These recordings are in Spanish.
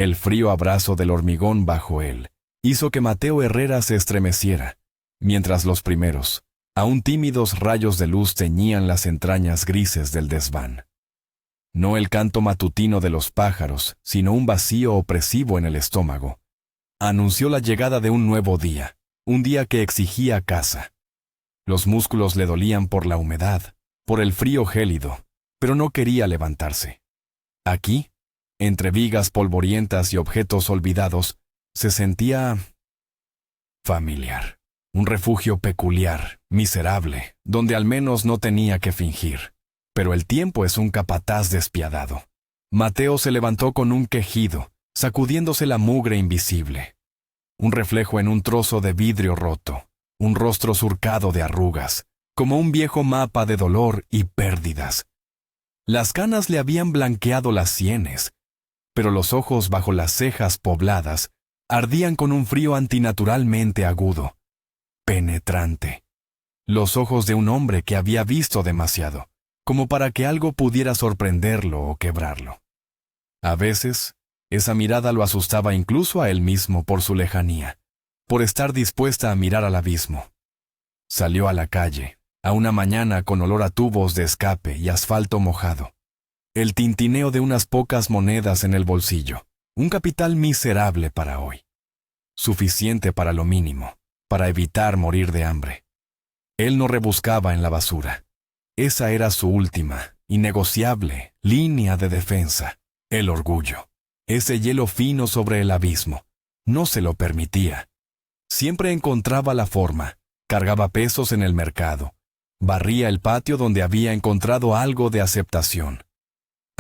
El frío abrazo del hormigón bajo él hizo que Mateo Herrera se estremeciera, mientras los primeros, aún tímidos rayos de luz teñían las entrañas grises del desván. No el canto matutino de los pájaros, sino un vacío opresivo en el estómago, anunció la llegada de un nuevo día, un día que exigía caza. Los músculos le dolían por la humedad, por el frío gélido, pero no quería levantarse. Aquí, entre vigas polvorientas y objetos olvidados, se sentía familiar. Un refugio peculiar, miserable, donde al menos no tenía que fingir. Pero el tiempo es un capataz despiadado. Mateo se levantó con un quejido, sacudiéndose la mugre invisible. Un reflejo en un trozo de vidrio roto, un rostro surcado de arrugas, como un viejo mapa de dolor y pérdidas. Las canas le habían blanqueado las sienes, pero los ojos bajo las cejas pobladas ardían con un frío antinaturalmente agudo, penetrante. Los ojos de un hombre que había visto demasiado, como para que algo pudiera sorprenderlo o quebrarlo. A veces, esa mirada lo asustaba incluso a él mismo por su lejanía, por estar dispuesta a mirar al abismo. Salió a la calle, a una mañana con olor a tubos de escape y asfalto mojado. El tintineo de unas pocas monedas en el bolsillo, un capital miserable para hoy. Suficiente para lo mínimo, para evitar morir de hambre. Él no rebuscaba en la basura. Esa era su última, innegociable, línea de defensa, el orgullo. Ese hielo fino sobre el abismo. No se lo permitía. Siempre encontraba la forma, cargaba pesos en el mercado, barría el patio donde había encontrado algo de aceptación.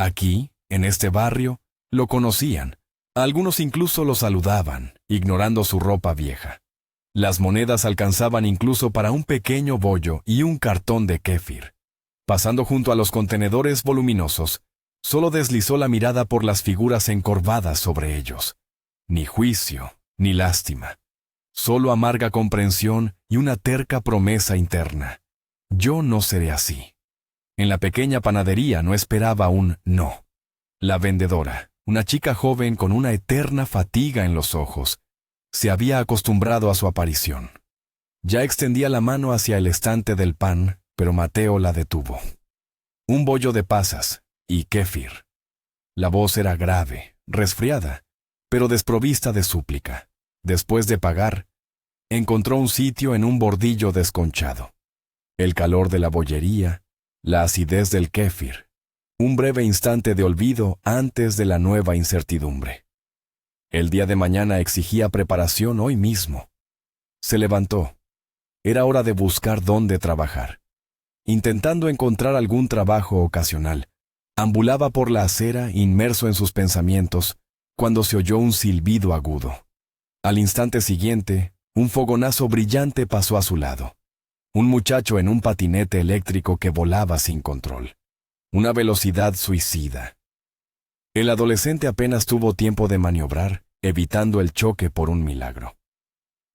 Aquí, en este barrio, lo conocían. Algunos incluso lo saludaban, ignorando su ropa vieja. Las monedas alcanzaban incluso para un pequeño bollo y un cartón de kéfir. Pasando junto a los contenedores voluminosos, solo deslizó la mirada por las figuras encorvadas sobre ellos. Ni juicio, ni lástima. Solo amarga comprensión y una terca promesa interna. Yo no seré así. En la pequeña panadería no esperaba un no. La vendedora, una chica joven con una eterna fatiga en los ojos, se había acostumbrado a su aparición. Ya extendía la mano hacia el estante del pan, pero Mateo la detuvo. Un bollo de pasas y kéfir. La voz era grave, resfriada, pero desprovista de súplica. Después de pagar, encontró un sitio en un bordillo desconchado. El calor de la bollería, la acidez del kéfir, un breve instante de olvido antes de la nueva incertidumbre. El día de mañana exigía preparación hoy mismo. Se levantó. Era hora de buscar dónde trabajar. Intentando encontrar algún trabajo ocasional, ambulaba por la acera inmerso en sus pensamientos cuando se oyó un silbido agudo. Al instante siguiente, un fogonazo brillante pasó a su lado. Un muchacho en un patinete eléctrico que volaba sin control. Una velocidad suicida. El adolescente apenas tuvo tiempo de maniobrar, evitando el choque por un milagro.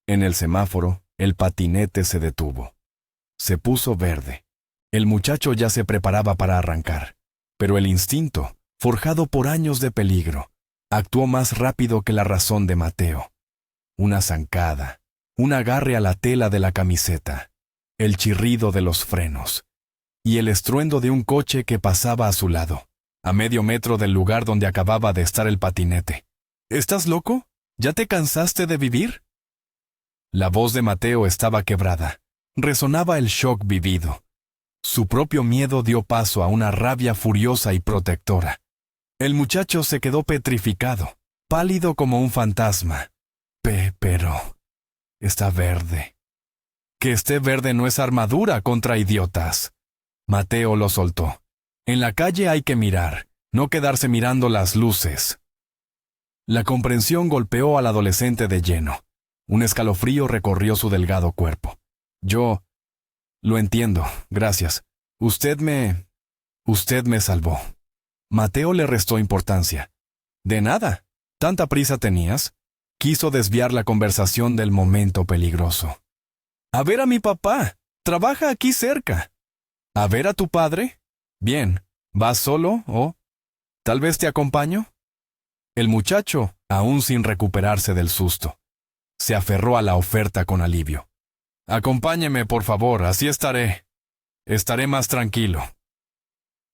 En el semáforo, el patinete se detuvo. Se puso verde. El muchacho ya se preparaba para arrancar, pero el instinto, forjado por años de peligro, actuó más rápido que la razón de Mateo. Una zancada, un agarre a la tela de la camiseta, el chirrido de los frenos y el estruendo de un coche que pasaba a su lado, a medio metro del lugar donde acababa de estar el patinete. ¿Estás loco? ¿Ya te cansaste de vivir? La voz de Mateo estaba quebrada. Resonaba el shock vivido. Su propio miedo dio paso a una rabia furiosa y protectora. El muchacho se quedó petrificado, pálido como un fantasma. Pero está verde. Que esté verde no es armadura contra idiotas. Mateo lo soltó. En la calle hay que mirar, no quedarse mirando las luces. La comprensión golpeó al adolescente de lleno. Un escalofrío recorrió su delgado cuerpo. Yo lo entiendo, gracias. Usted me salvó. Mateo le restó importancia. De nada. ¿Tanta prisa tenías? Quiso desviar la conversación del momento peligroso. A ver a mi papá. Trabaja aquí cerca. ¿A ver a tu padre? Bien. ¿Vas solo o tal vez te acompaño? El muchacho, aún sin recuperarse del susto. Se aferró a la oferta con alivio. «Acompáñeme, por favor, así estaré. Estaré más tranquilo».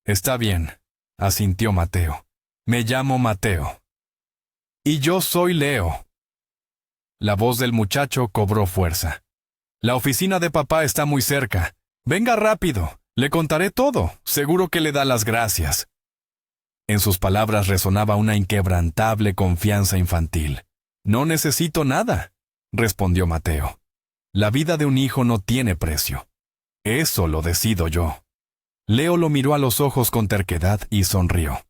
«Está bien», asintió Mateo. «Me llamo Mateo». «Y yo soy Leo». La voz del muchacho cobró fuerza. «La oficina de papá está muy cerca. Venga rápido, le contaré todo. Seguro que le da las gracias». En sus palabras resonaba una inquebrantable confianza infantil. «No necesito nada», respondió Mateo. «La vida de un hijo no tiene precio. Eso lo decido yo». Leo lo miró a los ojos con terquedad y sonrió.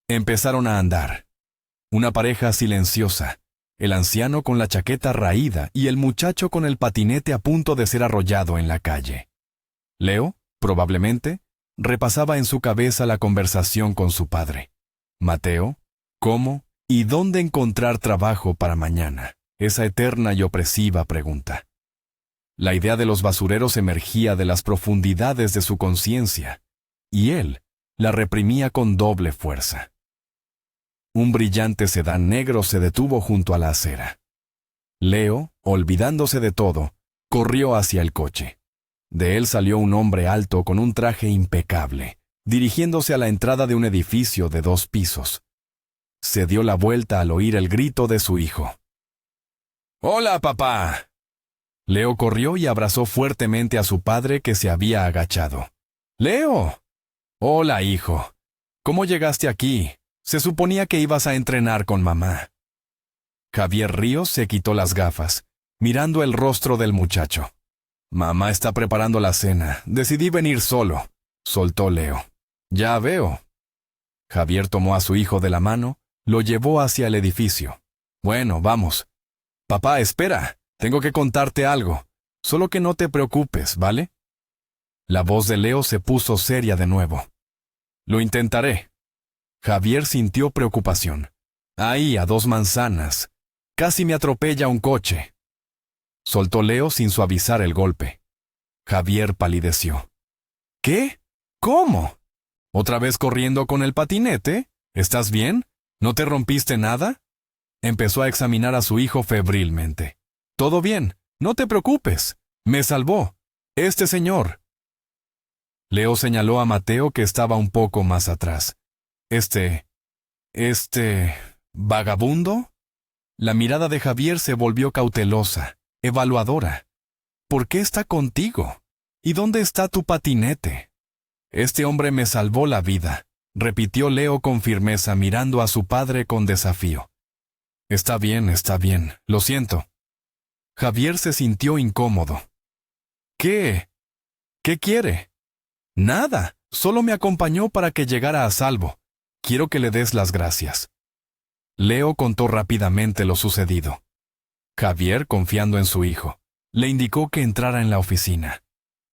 Empezaron a andar. Una pareja silenciosa, el anciano con la chaqueta raída y el muchacho con el patinete a punto de ser arrollado en la calle. Leo, probablemente, repasaba en su cabeza la conversación con su padre. Mateo, ¿cómo y dónde encontrar trabajo para mañana? Esa eterna y opresiva pregunta. La idea de los basureros emergía de las profundidades de su conciencia, y él la reprimía con doble fuerza. Un brillante sedán negro se detuvo junto a la acera. Leo, olvidándose de todo, corrió hacia el coche. De él salió un hombre alto con un traje impecable, dirigiéndose a la entrada de un edificio de 2 pisos. Se dio la vuelta al oír el grito de su hijo. «¡Hola, papá!». Leo corrió y abrazó fuertemente a su padre que se había agachado. «¡Leo!». «Hola, hijo. ¿Cómo llegaste aquí? Se suponía que ibas a entrenar con mamá». Javier Ríos se quitó las gafas, mirando el rostro del muchacho. «Mamá está preparando la cena. Decidí venir solo», soltó Leo. «Ya veo». Javier tomó a su hijo de la mano, lo llevó hacia el edificio. «Bueno, vamos». «Papá, espera. Tengo que contarte algo. Solo que no te preocupes, ¿vale?». La voz de Leo se puso seria de nuevo. «Lo intentaré». Javier sintió preocupación. «Ahí, a 2 manzanas. Casi me atropella un coche». Soltó Leo sin suavizar el golpe. Javier palideció. «¿Qué? ¿Cómo? ¿Otra vez corriendo con el patinete? ¿Estás bien? ¿No te rompiste nada?». Empezó a examinar a su hijo febrilmente. «Todo bien, no te preocupes. Me salvó. Este señor». Leo señaló a Mateo que estaba un poco más atrás. «¿Este vagabundo?». La mirada de Javier se volvió cautelosa, evaluadora. «¿Por qué está contigo? ¿Y dónde está tu patinete?». «Este hombre me salvó la vida», repitió Leo con firmeza mirando a su padre con desafío. Está bien, lo siento». Javier se sintió incómodo. «¿Qué? ¿Qué quiere?». «Nada, solo me acompañó para que llegara a salvo. Quiero que le des las gracias». Leo contó rápidamente lo sucedido. Javier, confiando en su hijo, le indicó que entrara en la oficina.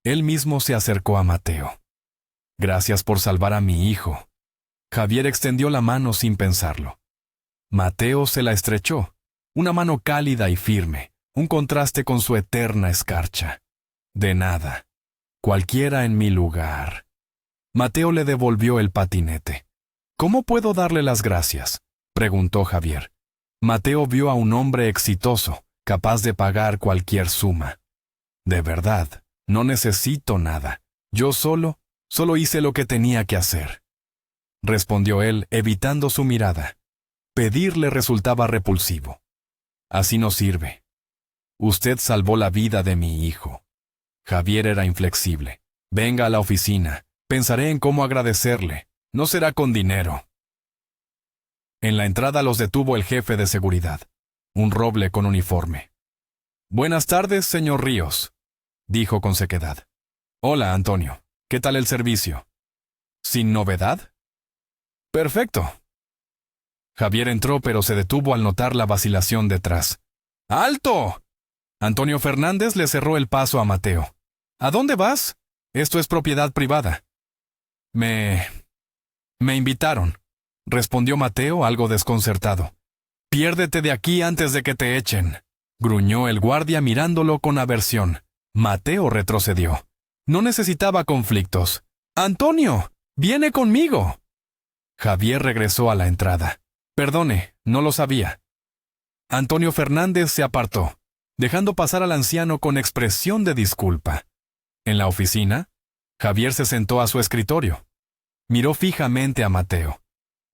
Él mismo se acercó a Mateo. «Gracias por salvar a mi hijo». Javier extendió la mano sin pensarlo. Mateo se la estrechó, una mano cálida y firme, un contraste con su eterna escarcha. «De nada. Cualquiera en mi lugar». Mateo le devolvió el patinete. «¿Cómo puedo darle las gracias?», preguntó Javier. Mateo vio a un hombre exitoso, capaz de pagar cualquier suma. «De verdad, no necesito nada. Yo solo hice lo que tenía que hacer», respondió él, evitando su mirada. Pedirle resultaba repulsivo. «Así no sirve. Usted salvó la vida de mi hijo». Javier era inflexible. «Venga a la oficina. Pensaré en cómo agradecerle. No será con dinero». En la entrada los detuvo el jefe de seguridad, un roble con uniforme. «Buenas tardes, señor Ríos», dijo con sequedad. «Hola, Antonio. ¿Qué tal el servicio?». «¿Sin novedad?». «Perfecto». Javier entró, pero se detuvo al notar la vacilación detrás. «¡Alto!». Antonio Fernández le cerró el paso a Mateo. «¿A dónde vas? Esto es propiedad privada». Me invitaron», respondió Mateo algo desconcertado. «Piérdete de aquí antes de que te echen», gruñó el guardia mirándolo con aversión. Mateo retrocedió. No necesitaba conflictos. «¡Antonio! ¡Viene conmigo!». Javier regresó a la entrada. «Perdone, no lo sabía. Antonio Fernández se apartó, dejando pasar al anciano con expresión de disculpa. En la oficina, Javier se sentó a su escritorio. Miró fijamente a Mateo.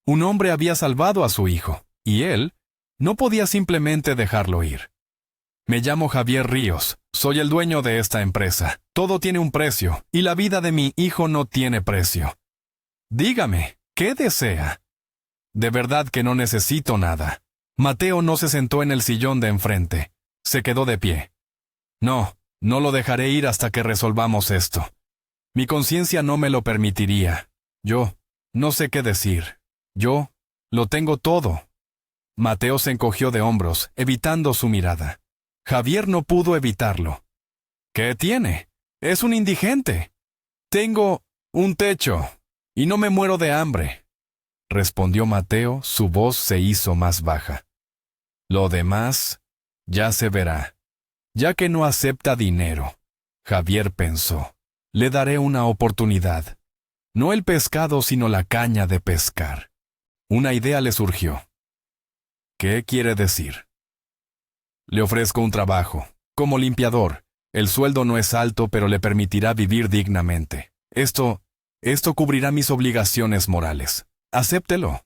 Un hombre había salvado a su hijo, y él no podía simplemente dejarlo ir. Me llamo Javier Ríos, soy el dueño de esta empresa. Todo tiene un precio, y la vida de mi hijo no tiene precio. Dígame, ¿qué desea? De verdad que no necesito nada. Mateo no se sentó en el sillón de enfrente. Se quedó de pie. No lo dejaré ir hasta que resolvamos esto. Mi conciencia no me lo permitiría. Yo no sé qué decir. Yo lo tengo todo. Mateo se encogió de hombros, evitando su mirada. Javier no pudo evitarlo. ¿Qué tiene? Es un indigente. Tengo un techo, y no me muero de hambre, respondió Mateo, su voz se hizo más baja. Lo demás ya se verá. Ya que no acepta dinero, Javier pensó, le daré una oportunidad. No el pescado, sino la caña de pescar. Una idea le surgió. ¿Qué quiere decir? Le ofrezco un trabajo, como limpiador. El sueldo no es alto, pero le permitirá vivir dignamente. Esto cubrirá mis obligaciones morales. Acéptelo.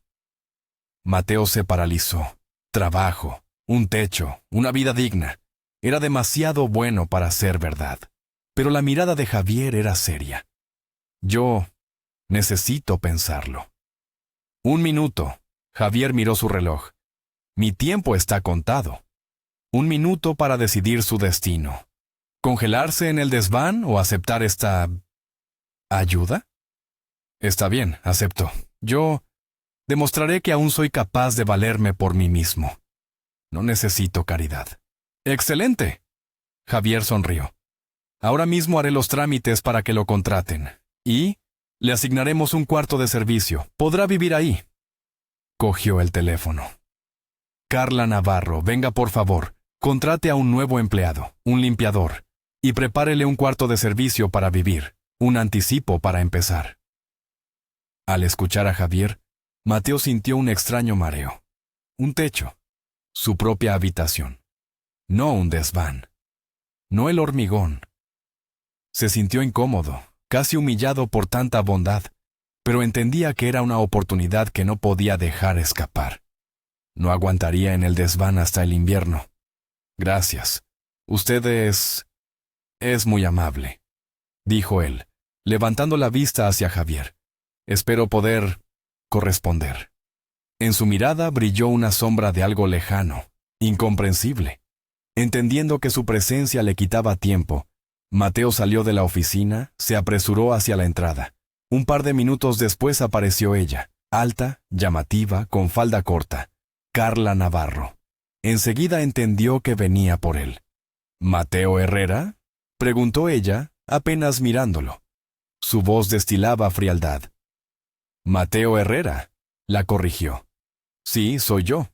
Mateo se paralizó. Trabajo, un techo, una vida digna. Era demasiado bueno para ser verdad. Pero la mirada de Javier era seria. Yo necesito pensarlo. 1 minuto. Javier miró su reloj. Mi tiempo está contado. 1 minuto para decidir su destino. ¿Congelarse en el desván o aceptar esta ayuda? Está bien, acepto. Yo demostraré que aún soy capaz de valerme por mí mismo. No necesito caridad. ¡Excelente! Javier sonrió. Ahora mismo haré los trámites para que lo contraten. Y le asignaremos un cuarto de servicio. Podrá vivir ahí. Cogió el teléfono. Carla Navarro, venga por favor. Contrate a un nuevo empleado, un limpiador, y prepárele un cuarto de servicio para vivir, un anticipo para empezar. Al escuchar a Javier, Mateo sintió un extraño mareo. Un techo. Su propia habitación. No un desván. No el hormigón. Se sintió incómodo, casi humillado por tanta bondad, pero entendía que era una oportunidad que no podía dejar escapar. No aguantaría en el desván hasta el invierno. Gracias. Usted es muy amable, dijo él, levantando la vista hacia Javier. Espero poder corresponder. En su mirada brilló una sombra de algo lejano, incomprensible. Entendiendo que su presencia le quitaba tiempo, Mateo salió de la oficina, se apresuró hacia la entrada. Un par de minutos después apareció ella, alta, llamativa, con falda corta. Carla Navarro. Enseguida entendió que venía por él. ¿Mateo Herrera?, preguntó ella, apenas mirándolo. Su voz destilaba frialdad. Mateo Herrera, la corrigió. Sí, soy yo.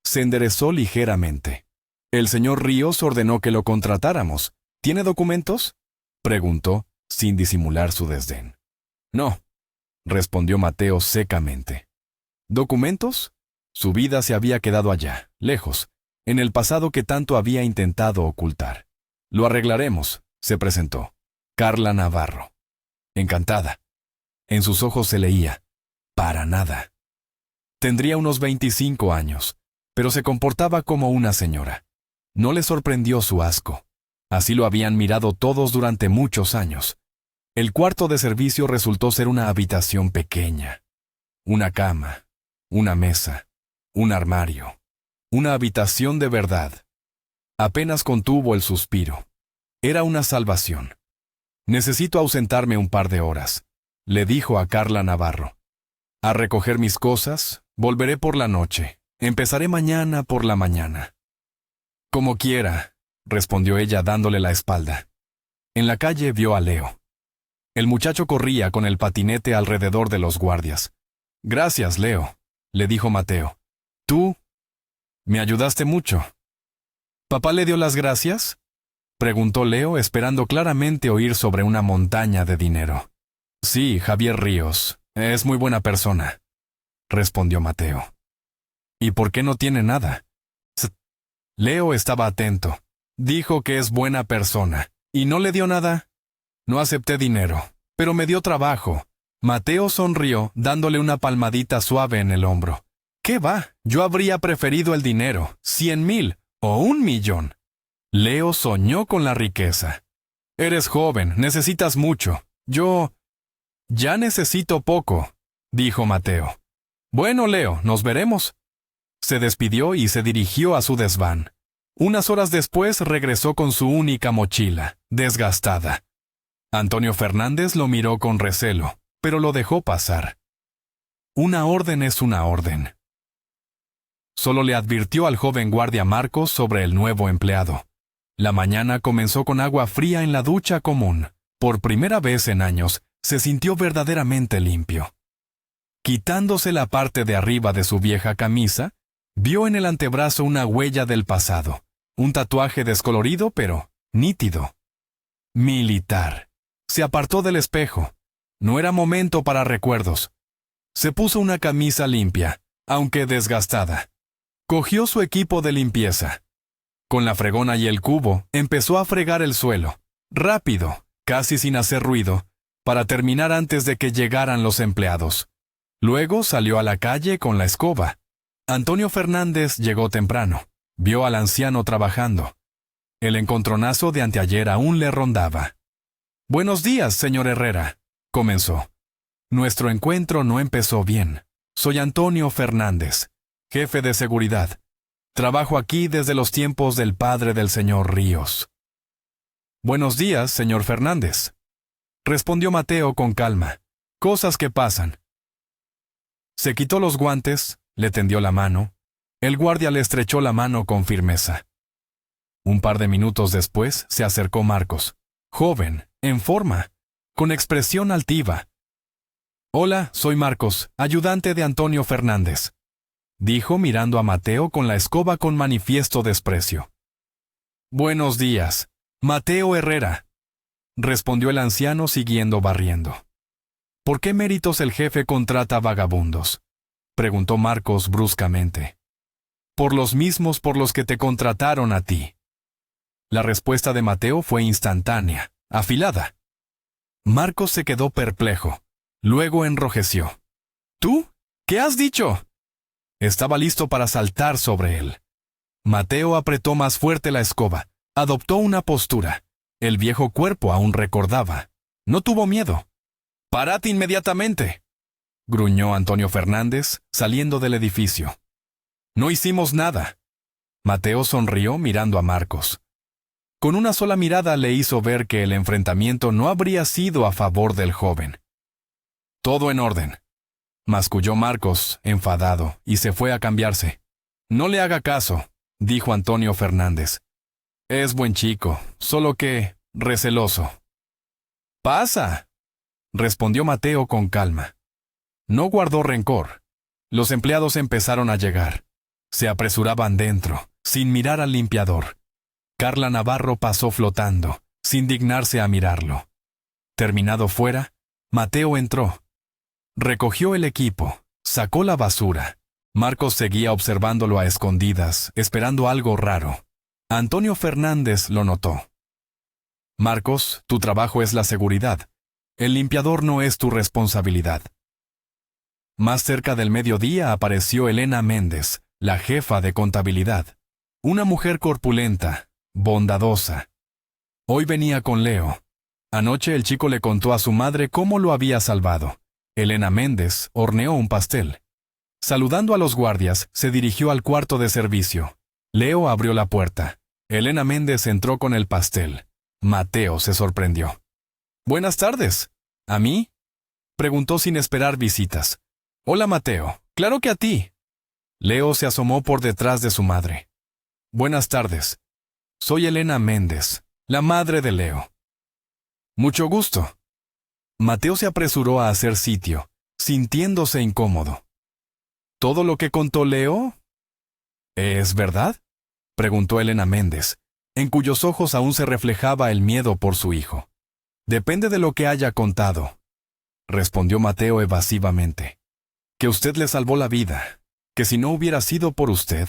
Se enderezó ligeramente. El señor Ríos ordenó que lo contratáramos. ¿Tiene documentos?, preguntó, sin disimular su desdén. No, respondió Mateo secamente. ¿Documentos? Su vida se había quedado allá, lejos, en el pasado que tanto había intentado ocultar. Lo arreglaremos, se presentó. Carla Navarro. Encantada. En sus ojos se leía, para nada. Tendría unos 25 años, pero se comportaba como una señora. No le sorprendió su asco. Así lo habían mirado todos durante muchos años. El cuarto de servicio resultó ser una habitación pequeña. Una cama, una mesa, un armario, una habitación de verdad. Apenas contuvo el suspiro. Era una salvación. Necesito ausentarme un par de horas, le dijo a Carla Navarro. A recoger mis cosas, volveré por la noche. Empezaré mañana por la mañana. Como quiera, respondió ella dándole la espalda. En la calle vio a Leo. El muchacho corría con el patinete alrededor de los guardias. Gracias, Leo, le dijo Mateo. Tú me ayudaste mucho. ¿Papá le dio las gracias?, preguntó Leo, esperando claramente oír sobre una montaña de dinero. Sí, Javier Ríos, es muy buena persona, respondió Mateo. ¿Y por qué no tiene nada? Leo estaba atento. Dijo que es buena persona. ¿Y no le dio nada? No acepté dinero, pero me dio trabajo. Mateo sonrió, dándole una palmadita suave en el hombro. ¿Qué va? Yo habría preferido el dinero, 100,000 o 1,000,000. Leo soñó con la riqueza. Eres joven, necesitas mucho. Yo... ya necesito poco, dijo Mateo. Bueno, Leo, nos veremos. Se despidió y se dirigió a su desván. Unas horas después regresó con su única mochila, desgastada. Antonio Fernández lo miró con recelo, pero lo dejó pasar. Una orden es una orden. Solo le advirtió al joven guardia Marcos sobre el nuevo empleado. La mañana comenzó con agua fría en la ducha común. Por primera vez en años, se sintió verdaderamente limpio. Quitándose la parte de arriba de su vieja camisa, vio en el antebrazo una huella del pasado, un tatuaje descolorido pero nítido. Militar. Se apartó del espejo. No era momento para recuerdos. Se puso una camisa limpia, aunque desgastada. Cogió su equipo de limpieza. Con la fregona y el cubo, empezó a fregar el suelo, rápido, casi sin hacer ruido, para terminar antes de que llegaran los empleados. Luego salió a la calle con la escoba. Antonio Fernández llegó temprano. Vio al anciano trabajando. El encontronazo de anteayer aún le rondaba. «Buenos días, señor Herrera», comenzó. «Nuestro encuentro no empezó bien. Soy Antonio Fernández, jefe de seguridad. Trabajo aquí desde los tiempos del padre del señor Ríos». «Buenos días, señor Fernández», respondió Mateo con calma. «Cosas que pasan». Se quitó los guantes, le tendió la mano. El guardia le estrechó la mano con firmeza. Un par de minutos después se acercó Marcos, joven, en forma, con expresión altiva. «Hola, soy Marcos, ayudante de Antonio Fernández», dijo mirando a Mateo con la escoba con manifiesto desprecio. «Buenos días, Mateo Herrera», respondió el anciano siguiendo barriendo. «¿Por qué méritos el jefe contrata vagabundos?», preguntó Marcos bruscamente. «Por los mismos por los que te contrataron a ti». La respuesta de Mateo fue instantánea, afilada. Marcos se quedó perplejo. Luego enrojeció. «¿Tú? ¿Qué has dicho?» Estaba listo para saltar sobre él. Mateo apretó más fuerte la escoba. Adoptó una postura. El viejo cuerpo aún recordaba. No tuvo miedo. «¡Parad inmediatamente!», gruñó Antonio Fernández, saliendo del edificio. «No hicimos nada». Mateo sonrió mirando a Marcos. Con una sola mirada le hizo ver que el enfrentamiento no habría sido a favor del joven. «Todo en orden», masculló Marcos, enfadado, y se fue a cambiarse. «No le haga caso», dijo Antonio Fernández. «Es buen chico, solo que receloso». «Pasa», respondió Mateo con calma. No guardó rencor. Los empleados empezaron a llegar. Se apresuraban dentro, sin mirar al limpiador. Carla Navarro pasó flotando, sin dignarse a mirarlo. Terminado fuera, Mateo entró. Recogió el equipo, sacó la basura. Marcos seguía observándolo a escondidas, esperando algo raro. Antonio Fernández lo notó. «Marcos, tu trabajo es la seguridad. El limpiador no es tu responsabilidad». Más cerca del mediodía apareció Elena Méndez, la jefa de contabilidad. Una mujer corpulenta, bondadosa. Hoy venía con Leo. Anoche el chico le contó a su madre cómo lo había salvado. Elena Méndez horneó un pastel. Saludando a los guardias, se dirigió al cuarto de servicio. Leo abrió la puerta. Elena Méndez entró con el pastel. Mateo se sorprendió. «Buenas tardes. ¿A mí?», preguntó sin esperar visitas. «Hola, Mateo. Claro que a ti». Leo se asomó por detrás de su madre. «Buenas tardes. Soy Elena Méndez, la madre de Leo». «Mucho gusto». Mateo se apresuró a hacer sitio, sintiéndose incómodo. «¿Todo lo que contó Leo es verdad?», preguntó Elena Méndez, en cuyos ojos aún se reflejaba el miedo por su hijo. «Depende de lo que haya contado», respondió Mateo evasivamente. «Que usted le salvó la vida. que si no hubiera sido por usted.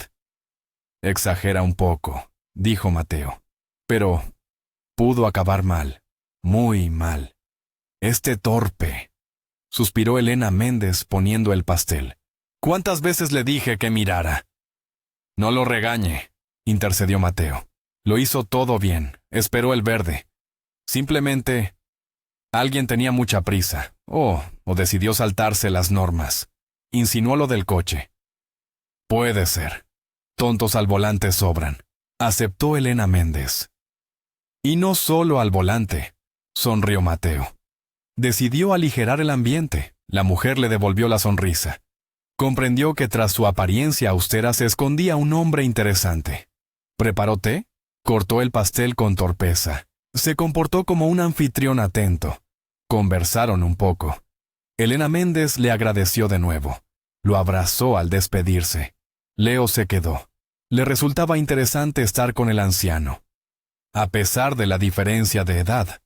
Exagera un poco, dijo Mateo. Pero pudo acabar mal, muy mal. Este torpe, suspiró Elena Méndez poniendo el pastel. ¿Cuántas veces le dije que mirara? No lo regañe, intercedió Mateo. Lo hizo todo bien, esperó el verde. Simplemente, alguien tenía mucha prisa, o decidió saltarse las normas. Insinuó lo del coche. Puede ser. Tontos al volante sobran, aceptó Elena Méndez. Y no solo al volante, sonrió Mateo. Decidió aligerar el ambiente. La mujer le devolvió la sonrisa. Comprendió que tras su apariencia austera se escondía un hombre interesante. Preparó té, cortó el pastel con torpeza. Se comportó como un anfitrión atento. Conversaron un poco. Elena Méndez le agradeció de nuevo. Lo abrazó al despedirse. Leo se quedó. Le resultaba interesante estar con el anciano. A pesar de la diferencia de edad.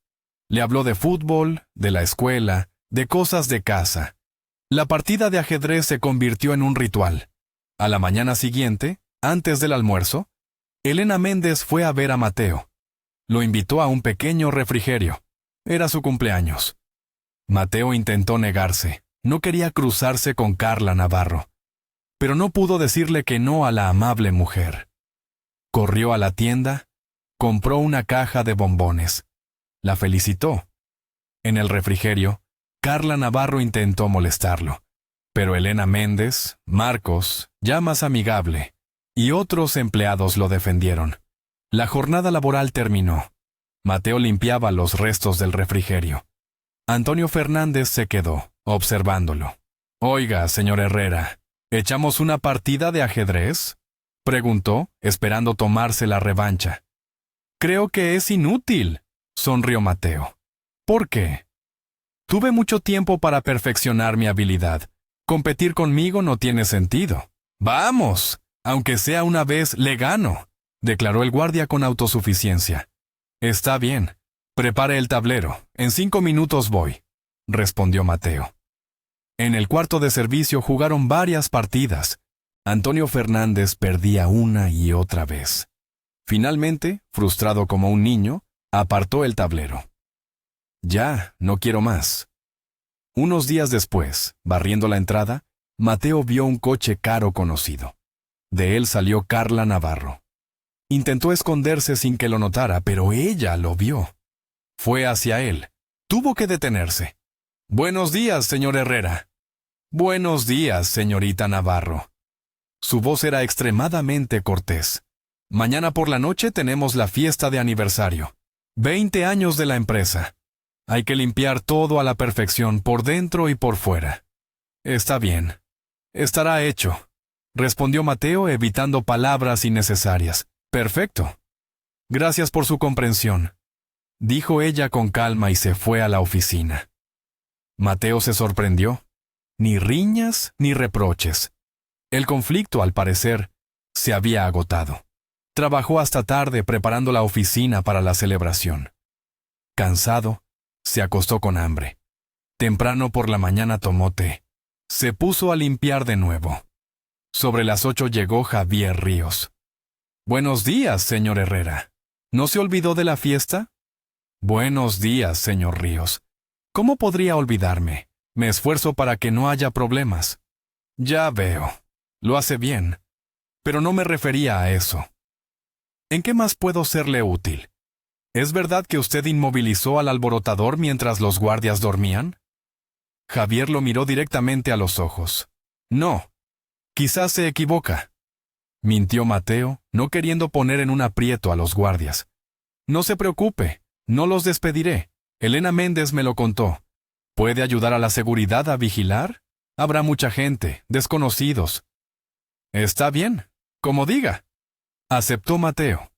Le habló de fútbol, de la escuela, de cosas de casa. La partida de ajedrez se convirtió en un ritual. A la mañana siguiente, antes del almuerzo, Elena Méndez fue a ver a Mateo. Lo invitó a un pequeño refrigerio. Era su cumpleaños. Mateo intentó negarse. No quería cruzarse con Carla Navarro. Pero no pudo decirle que no a la amable mujer. Corrió a la tienda, compró una caja de bombones. La felicitó. En el refrigerio, Carla Navarro intentó molestarlo. Pero Elena Méndez, Marcos, ya más amigable, y otros empleados lo defendieron. La jornada laboral terminó. Mateo limpiaba los restos del refrigerio. Antonio Fernández se quedó, observándolo. «Oiga, señor Herrera, ¿echamos una partida de ajedrez?», preguntó, esperando tomarse la revancha. «Creo que es inútil», sonrió Mateo. «¿Por qué?». «Tuve mucho tiempo para perfeccionar mi habilidad. Competir conmigo no tiene sentido». «Vamos, aunque sea una vez le gano», declaró el guardia con autosuficiencia. «Está bien. Prepare el tablero. En 5 minutos voy», respondió Mateo. En el cuarto de servicio jugaron varias partidas. Antonio Fernández perdía una y otra vez. Finalmente, frustrado como un niño, apartó el tablero. «Ya, no quiero más». Unos días después, barriendo la entrada, Mateo vio un coche caro conocido. De él salió Carla Navarro. Intentó esconderse sin que lo notara, pero ella lo vio. Fue hacia él. Tuvo que detenerse. «Buenos días, señor Herrera». «Buenos días, señorita Navarro». Su voz era extremadamente cortés. «Mañana por la noche tenemos la fiesta de aniversario. 20 años de la empresa. Hay que limpiar todo a la perfección por dentro y por fuera». «Está bien. Estará hecho», respondió Mateo evitando palabras innecesarias. «Perfecto. Gracias por su comprensión», dijo ella con calma y se fue a la oficina. Mateo se sorprendió. Ni riñas ni reproches. El conflicto, al parecer, se había agotado. Trabajó hasta tarde preparando la oficina para la celebración. Cansado, se acostó con hambre. Temprano por la mañana tomó té. Se puso a limpiar de nuevo. Sobre las 8 llegó Javier Ríos. «Buenos días, señor Herrera. ¿No se olvidó de la fiesta?». «Buenos días, señor Ríos. ¿Cómo podría olvidarme? Me esfuerzo para que no haya problemas». «Ya veo. Lo hace bien. Pero no me refería a eso. ¿En qué más puedo serle útil? ¿Es verdad que usted inmovilizó al alborotador mientras los guardias dormían?». Javier lo miró directamente a los ojos. «No. Quizás se equivoca», mintió Mateo, no queriendo poner en un aprieto a los guardias. «No se preocupe. No los despediré. Elena Méndez me lo contó. ¿Puede ayudar a la seguridad a vigilar? Habrá mucha gente, desconocidos». «Está bien. Como diga», aceptó Mateo.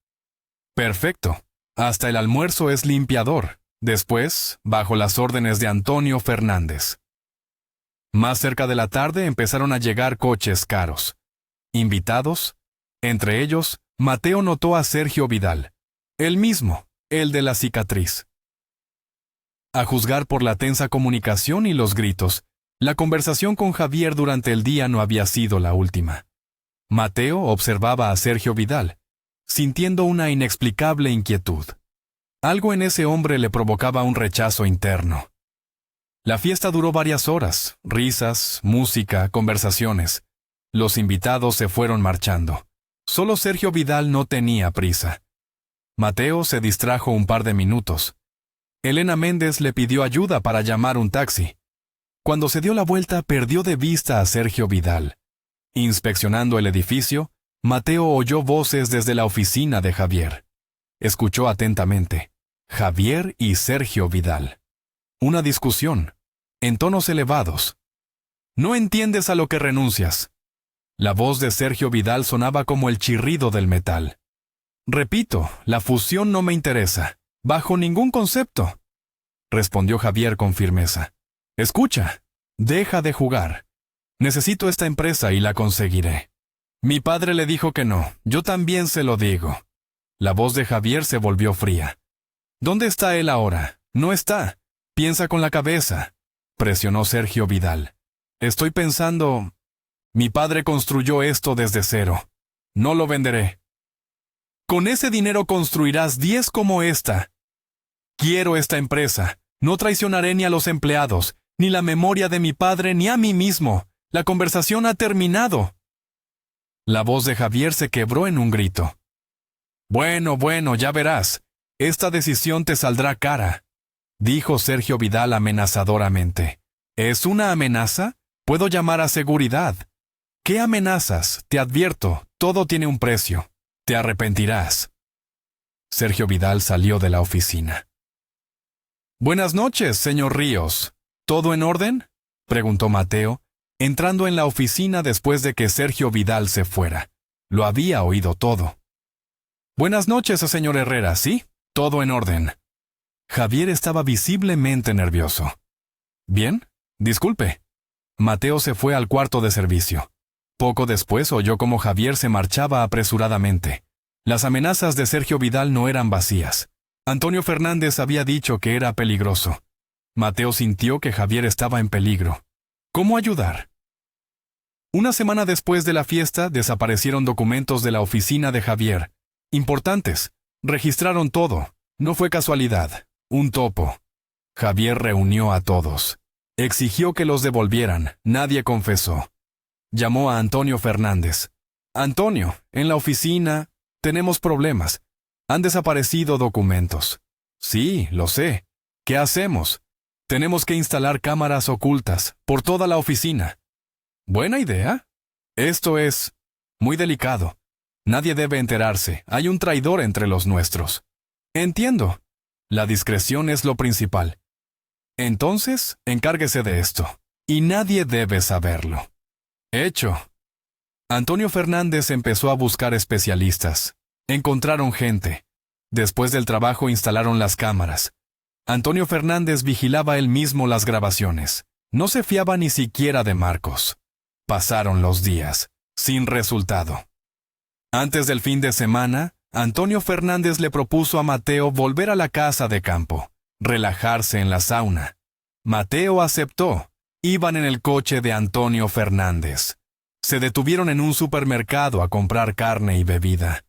«Perfecto. Hasta el almuerzo es limpiador. Después, bajo las órdenes de Antonio Fernández». Más cerca de la tarde empezaron a llegar coches caros. Invitados. Entre ellos, Mateo notó a Sergio Vidal. El mismo, el de la cicatriz. A juzgar por la tensa comunicación y los gritos, La conversación con Javier durante el día no había sido la última. Mateo observaba a Sergio Vidal, sintiendo una inexplicable inquietud. Algo en ese hombre le provocaba un rechazo interno. La fiesta duró varias horas, risas, música, conversaciones. Los invitados se fueron marchando. Solo Sergio Vidal no tenía prisa. Mateo se distrajo un par de minutos. Elena Méndez le pidió ayuda para llamar un taxi. Cuando se dio la vuelta, perdió de vista a Sergio Vidal. Inspeccionando el edificio, Mateo oyó voces desde la oficina de Javier. Escuchó atentamente. Javier y Sergio Vidal. Una discusión, en tonos elevados. «No entiendes a lo que renuncias». La voz de Sergio Vidal sonaba como el chirrido del metal. «Repito, la fusión no me interesa, bajo ningún concepto», respondió Javier con firmeza. «Escucha, deja de jugar. Necesito esta empresa y la conseguiré. Mi padre le dijo que no, yo también se lo digo». La voz de Javier se volvió fría. «¿Dónde está él ahora? No está. Piensa con la cabeza», presionó Sergio Vidal. «Estoy pensando... Mi padre construyó esto desde cero. No lo venderé. Con ese dinero construirás 10 como esta. Quiero esta empresa. No traicionaré ni a los empleados, ni la memoria de mi padre, ni a mí mismo. La conversación ha terminado». La voz de Javier se quebró en un grito. Bueno, ya verás. Esta decisión te saldrá cara», dijo Sergio Vidal amenazadoramente. «¿Es una amenaza? Puedo llamar a seguridad». «¿Qué amenazas? Te advierto, todo tiene un precio. Te arrepentirás». Sergio Vidal salió de la oficina. «Buenas noches, señor Ríos. ¿Todo en orden?», preguntó Mateo, entrando en la oficina después de que Sergio Vidal se fuera. Lo había oído todo. «Buenas noches, señor Herrera, ¿sí? Todo en orden». Javier estaba visiblemente nervioso. «Bien, disculpe». Mateo se fue al cuarto de servicio. Poco después oyó cómo Javier se marchaba apresuradamente. Las amenazas de Sergio Vidal no eran vacías. Antonio Fernández había dicho que era peligroso. Mateo sintió que Javier estaba en peligro. ¿Cómo ayudar? Una semana después de la fiesta, desaparecieron documentos de la oficina de Javier. Importantes. Registraron todo. No fue casualidad. Un topo. Javier reunió a todos. Exigió que los devolvieran. Nadie confesó. Llamó a Antonio Fernández. «Antonio, en la oficina tenemos problemas. Han desaparecido documentos». «Sí, lo sé. ¿Qué hacemos?» «Tenemos que instalar cámaras ocultas por toda la oficina». «Buena idea. Esto es muy delicado. Nadie debe enterarse. Hay un traidor entre los nuestros». «Entiendo. La discreción es lo principal». «Entonces, encárguese de esto. Y nadie debe saberlo». «Hecho». Antonio Fernández empezó a buscar especialistas. Encontraron gente. Después del trabajo instalaron las cámaras. Antonio Fernández vigilaba él mismo las grabaciones. No se fiaba ni siquiera de Marcos. Pasaron los días, sin resultado. Antes del fin de semana, Antonio Fernández le propuso a Mateo volver a la casa de campo, relajarse en la sauna. Mateo aceptó. Iban en el coche de Antonio Fernández. Se detuvieron en un supermercado a comprar carne y bebida.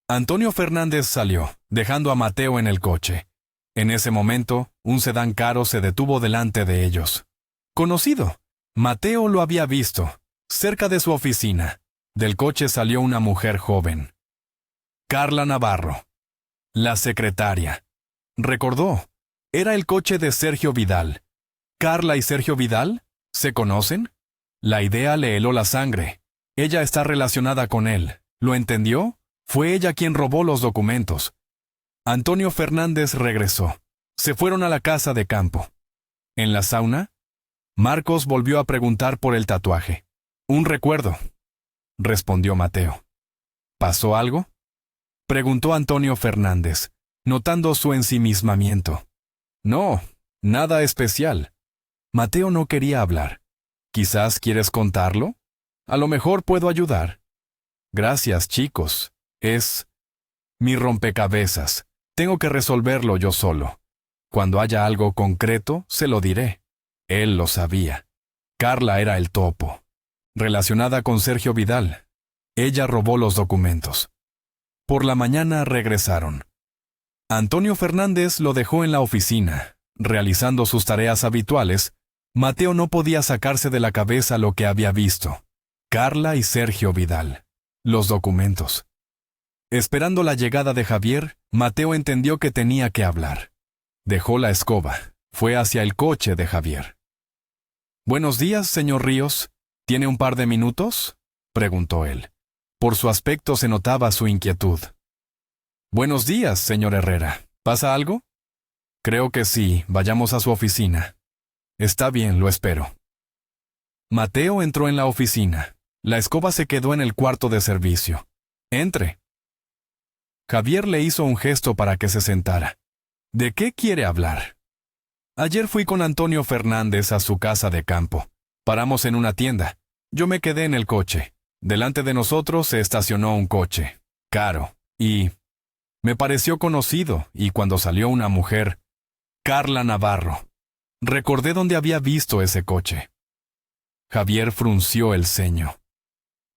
Antonio Fernández salió, dejando a Mateo en el coche. En ese momento, un sedán caro se detuvo delante de ellos. Conocido. Mateo lo había visto, cerca de su oficina. Del coche salió una mujer joven. Carla Navarro. La secretaria. Recordó. Era el coche de Sergio Vidal. ¿Carla y Sergio Vidal? ¿Se conocen? La idea le heló la sangre. Ella está relacionada con él. ¿Lo entendió? Fue ella quien robó los documentos. Antonio Fernández regresó. Se fueron a la casa de campo. En la sauna, Marcos volvió a preguntar por el tatuaje. «Un recuerdo», respondió Mateo. «¿Pasó algo?», preguntó Antonio Fernández, notando su ensimismamiento. «No, nada especial». Mateo no quería hablar. «¿Quizás quieres contarlo? A lo mejor puedo ayudar». «Gracias, chicos. Es mi rompecabezas. Tengo que resolverlo yo solo. Cuando haya algo concreto, se lo diré». Él lo sabía. Carla era el topo, relacionada con Sergio Vidal. Ella robó los documentos. Por la mañana regresaron. Antonio Fernández lo dejó en la oficina. Realizando sus tareas habituales, Mateo no podía sacarse de la cabeza lo que había visto. Carla y Sergio Vidal. Los documentos. Esperando la llegada de Javier, Mateo entendió que tenía que hablar. Dejó la escoba. Fue hacia el coche de Javier. «Buenos días, señor Ríos. ¿Tiene un par de minutos?», preguntó él. Por su aspecto se notaba su inquietud. «Buenos días, señor Herrera. ¿Pasa algo?». «Creo que sí. Vayamos a su oficina». «Está bien, lo espero». Mateo entró en la oficina. La escoba se quedó en el cuarto de servicio. «Entre». Javier le hizo un gesto para que se sentara. «¿De qué quiere hablar?». «Ayer fui con Antonio Fernández a su casa de campo. Paramos en una tienda. Yo me quedé en el coche. Delante de nosotros se estacionó un coche. Caro. Y me pareció conocido, y cuando salió una mujer, Carla Navarro. Recordé dónde había visto ese coche». Javier frunció el ceño.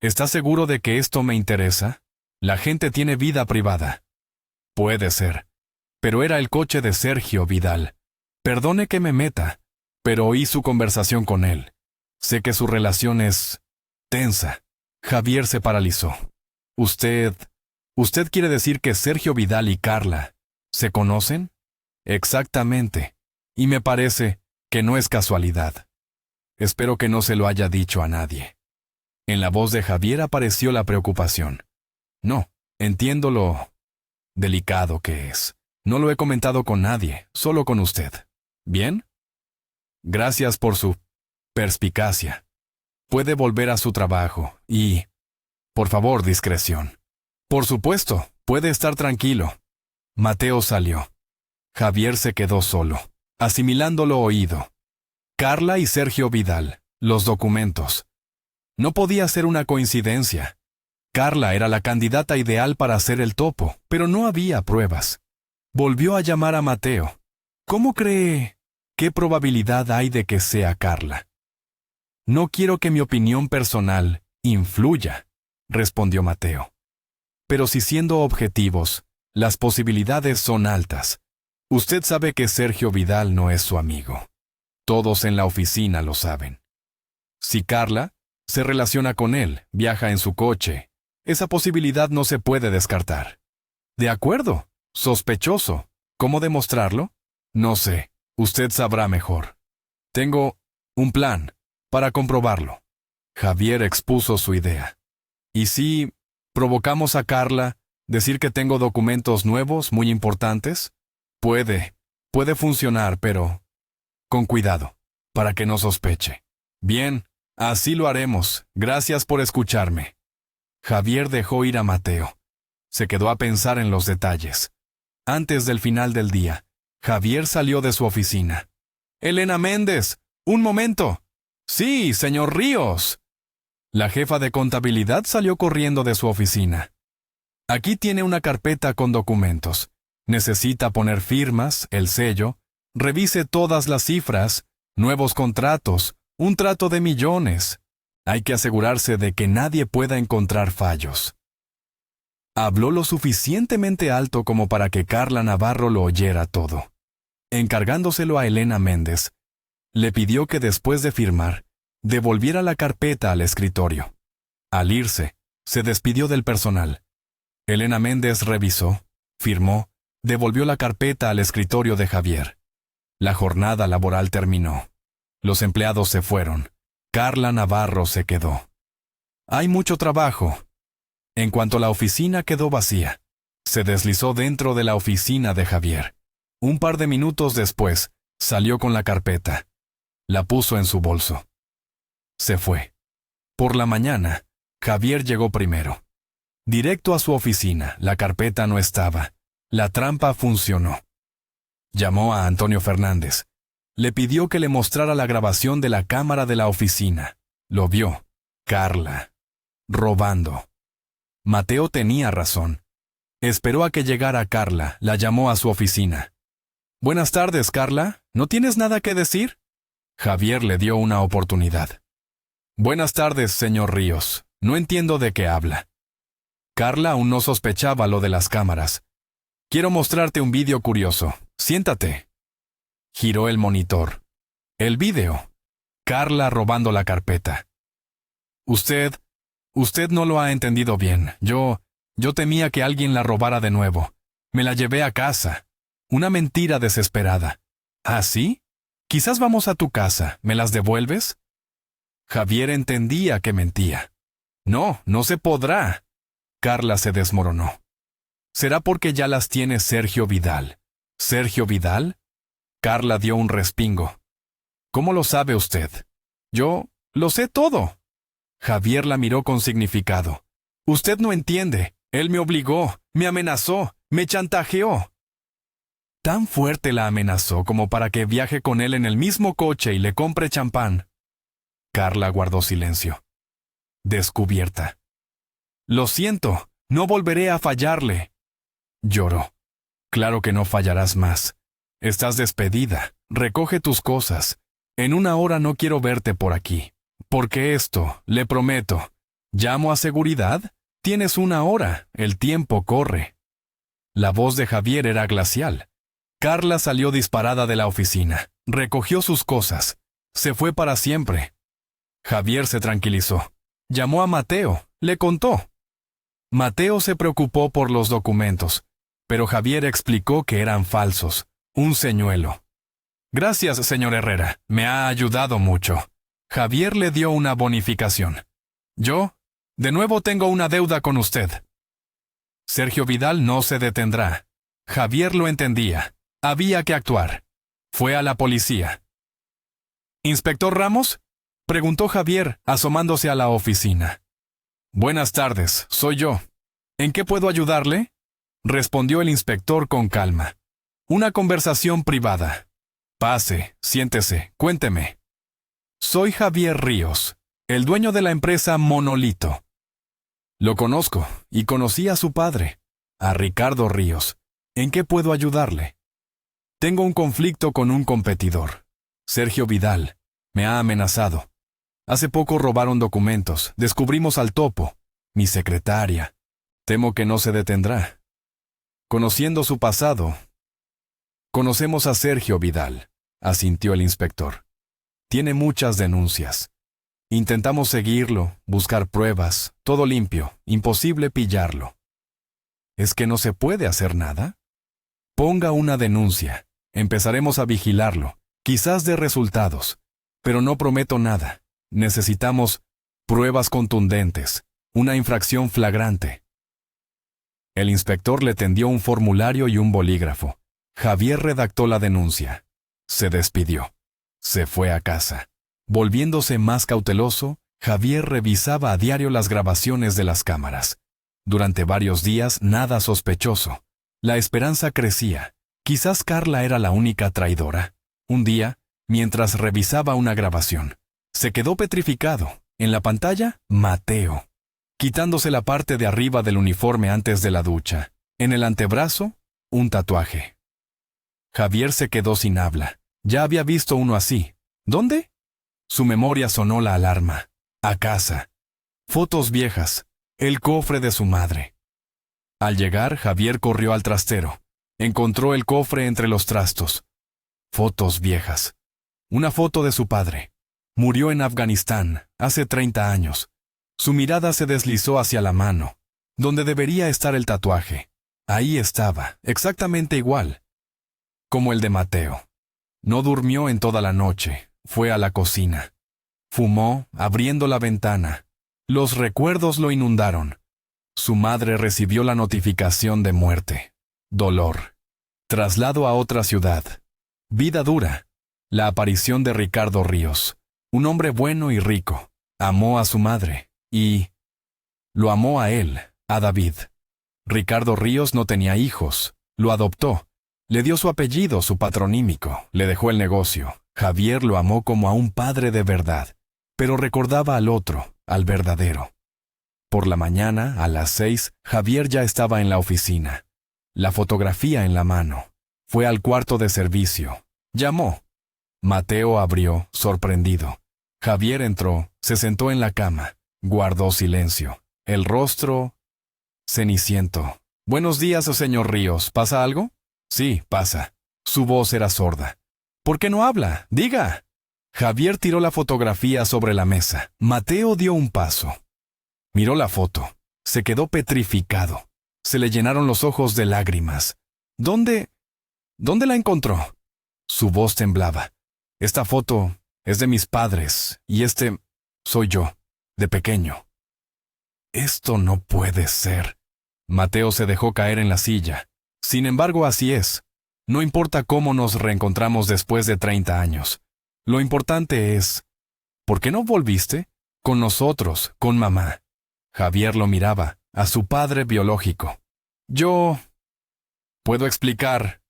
«¿Está seguro de que esto me interesa? La gente tiene vida privada». «Puede ser. Pero era el coche de Sergio Vidal. Perdone que me meta, pero oí su conversación con él. Sé que su relación es tensa». Javier se paralizó. ¿Usted quiere decir que Sergio Vidal y Carla se conocen?» «Exactamente. Y me parece que no es casualidad. Espero que no se lo haya dicho a nadie». En la voz de Javier apareció la preocupación. «No, entiendo lo delicado que es. No lo he comentado con nadie, solo con usted. ¿Bien?». «Gracias por su perspicacia. Puede volver a su trabajo y, por favor, discreción». «Por supuesto, puede estar tranquilo». Mateo salió. Javier se quedó solo, asimilando lo oído. Carla y Sergio Vidal, los documentos. No podía ser una coincidencia. Carla era la candidata ideal para ser el topo, pero no había pruebas. Volvió a llamar a Mateo. «¿Cómo cree? ¿Qué probabilidad hay de que sea Carla?». «No quiero que mi opinión personal influya», respondió Mateo. «Pero si siendo objetivos, las posibilidades son altas. Usted sabe que Sergio Vidal no es su amigo. Todos en la oficina lo saben. Si Carla se relaciona con él, viaja en su coche, esa posibilidad no se puede descartar». «De acuerdo. Sospechoso. ¿Cómo demostrarlo?». «No sé. Usted sabrá mejor. Tengo un plan para comprobarlo». Javier expuso su idea. «¿Y si provocamos a Carla, decir que tengo documentos nuevos muy importantes? Puede funcionar, pero con cuidado, para que no sospeche». «Bien, así lo haremos. Gracias por escucharme». Javier dejó ir a Mateo. Se quedó a pensar en los detalles. Antes del final del día, Javier salió de su oficina. «Elena Méndez, un momento». «Sí, señor Ríos». La jefa de contabilidad salió corriendo de su oficina. «Aquí tiene una carpeta con documentos. Necesita poner firmas, el sello. Revise todas las cifras, nuevos contratos, un trato de millones. Hay que asegurarse de que nadie pueda encontrar fallos». Habló lo suficientemente alto como para que Carla Navarro lo oyera todo. Encargándoselo a Elena Méndez, le pidió que después de firmar, devolviera la carpeta al escritorio. Al irse, se despidió del personal. Elena Méndez revisó, firmó, devolvió la carpeta al escritorio de Javier. La jornada laboral terminó. Los empleados se fueron. Carla Navarro se quedó. «Hay mucho trabajo». En cuanto la oficina quedó vacía, se deslizó dentro de la oficina de Javier. Un par de minutos después, salió con la carpeta. La puso en su bolso. Se fue. Por la mañana, Javier llegó primero. Directo a su oficina, la carpeta no estaba. La trampa funcionó. Llamó a Antonio Fernández. Le pidió que le mostrara la grabación de la cámara de la oficina. Lo vio. Carla. Robando. Mateo tenía razón. Esperó a que llegara Carla, la llamó a su oficina. «Buenas tardes, Carla. ¿No tienes nada que decir?». Javier le dio una oportunidad. Buenas tardes, señor Ríos. No entiendo de qué habla. Carla aún no sospechaba lo de las cámaras. Quiero mostrarte un vídeo curioso. Siéntate. Giró el monitor. El vídeo. Carla robando la carpeta. Usted no lo ha entendido bien. Yo temía que alguien la robara de nuevo. Me la llevé a casa. Una mentira desesperada. ¿Ah, sí? Quizás vamos a tu casa. ¿Me las devuelves? Javier entendía que mentía. No, no se podrá. Carla se desmoronó. ¿Será porque ya las tiene Sergio Vidal? ¿Sergio Vidal? Carla dio un respingo. ¿Cómo lo sabe usted? Yo lo sé todo. Javier la miró con significado. Usted no entiende. Él me obligó, me amenazó, me chantajeó. Tan fuerte la amenazó como para que viaje con él en el mismo coche y le compre champán. Carla guardó silencio. Descubierta. Lo siento, no volveré a fallarle. Lloró. Claro que no fallarás más. Estás despedida. Recoge tus cosas. En una hora no quiero verte por aquí. Porque esto, le prometo. ¿Llamo a seguridad? Tienes una hora. El tiempo corre. La voz de Javier era glacial. Carla salió disparada de la oficina. Recogió sus cosas. Se fue para siempre. Javier se tranquilizó. Llamó a Mateo. Le contó. Mateo se preocupó por los documentos, pero Javier explicó que eran falsos. Un señuelo. Gracias, señor Herrera. Me ha ayudado mucho. Javier le dio una bonificación. Yo, de nuevo tengo una deuda con usted. Sergio Vidal no se detendrá. Javier lo entendía. Había que actuar. Fue a la policía. ¿Inspector Ramos? Preguntó Javier, asomándose a la oficina. Buenas tardes, soy yo. ¿En qué puedo ayudarle? Respondió el inspector con calma. Una conversación privada. Pase, siéntese, cuénteme. Soy Javier Ríos, el dueño de la empresa Monolito. Lo conozco, y conocí a su padre, a Ricardo Ríos. ¿En qué puedo ayudarle? Tengo un conflicto con un competidor. Sergio Vidal. Me ha amenazado. Hace poco robaron documentos. Descubrimos al topo, mi secretaria. Temo que no se detendrá. Conociendo su pasado. Conocemos a Sergio Vidal, asintió el inspector. Tiene muchas denuncias. Intentamos seguirlo, buscar pruebas, todo limpio, imposible pillarlo. ¿Es que no se puede hacer nada? Ponga una denuncia. Empezaremos a vigilarlo, quizás dé resultados, pero no prometo nada. Necesitamos pruebas contundentes, una infracción flagrante. El inspector le tendió un formulario y un bolígrafo. Javier redactó la denuncia. Se despidió. Se fue a casa. Volviéndose más cauteloso, Javier revisaba a diario las grabaciones de las cámaras. Durante varios días nada sospechoso. La esperanza crecía. Quizás Carla era la única traidora. Un día, mientras revisaba una grabación, se quedó petrificado. En la pantalla, Mateo, quitándose la parte de arriba del uniforme antes de la ducha. En el antebrazo, un tatuaje. Javier se quedó sin habla. Ya había visto uno así. ¿Dónde? Su memoria sonó la alarma. A casa. Fotos viejas. El cofre de su madre. Al llegar, Javier corrió al trastero. Encontró el cofre entre los trastos. Fotos viejas. Una foto de su padre. Murió en Afganistán, hace 30 años. Su mirada se deslizó hacia la mano, donde debería estar el tatuaje. Ahí estaba, exactamente igual. Como el de Mateo. No durmió en toda la noche. Fue a la cocina. Fumó, abriendo la ventana. Los recuerdos lo inundaron. Su madre recibió la notificación de muerte. Dolor. Traslado a otra ciudad. Vida dura. La aparición de Ricardo Ríos. Un hombre bueno y rico. Amó a su madre. Y lo amó a él, a David. Ricardo Ríos no tenía hijos. Lo adoptó. Le dio su apellido, su patronímico. Le dejó el negocio. Javier lo amó como a un padre de verdad. Pero recordaba al otro, al verdadero. Por la mañana, a las 6, Javier ya estaba en la oficina. La fotografía en la mano. Fue al cuarto de servicio. Llamó. Mateo abrió, sorprendido. Javier entró, se sentó en la cama, guardó silencio, el rostro ceniciento. «Buenos días, señor Ríos. ¿Pasa algo?» «Sí, pasa». Su voz era sorda. «¿Por qué no habla? Diga». Javier tiró la fotografía sobre la mesa. Mateo dio un paso. Miró la foto. Se quedó petrificado. Se le llenaron los ojos de lágrimas. ¿Dónde la encontró?» Su voz temblaba. «Esta foto es de mis padres y soy yo, de pequeño». «Esto no puede ser». Mateo se dejó caer en la silla. «Sin embargo, así es. No importa cómo nos reencontramos después de 30 años. Lo importante es, ¿por qué no volviste? Con nosotros, con mamá». Javier lo miraba, a su padre biológico. «Yo puedo explicar».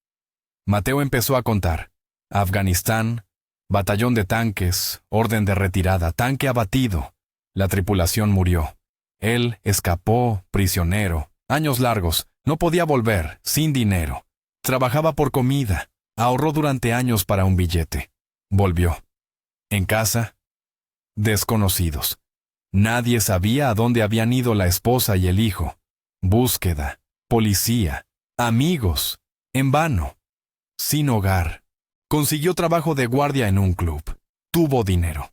Mateo empezó a contar. Afganistán, batallón de tanques, orden de retirada, tanque abatido. La tripulación murió. Él escapó, prisionero. Años largos, no podía volver, sin dinero. Trabajaba por comida. Ahorró durante años para un billete. Volvió. En casa, desconocidos. Nadie sabía a dónde habían ido la esposa y el hijo. Búsqueda, policía, amigos, en vano. Sin hogar. Consiguió trabajo de guardia en un club. Tuvo dinero.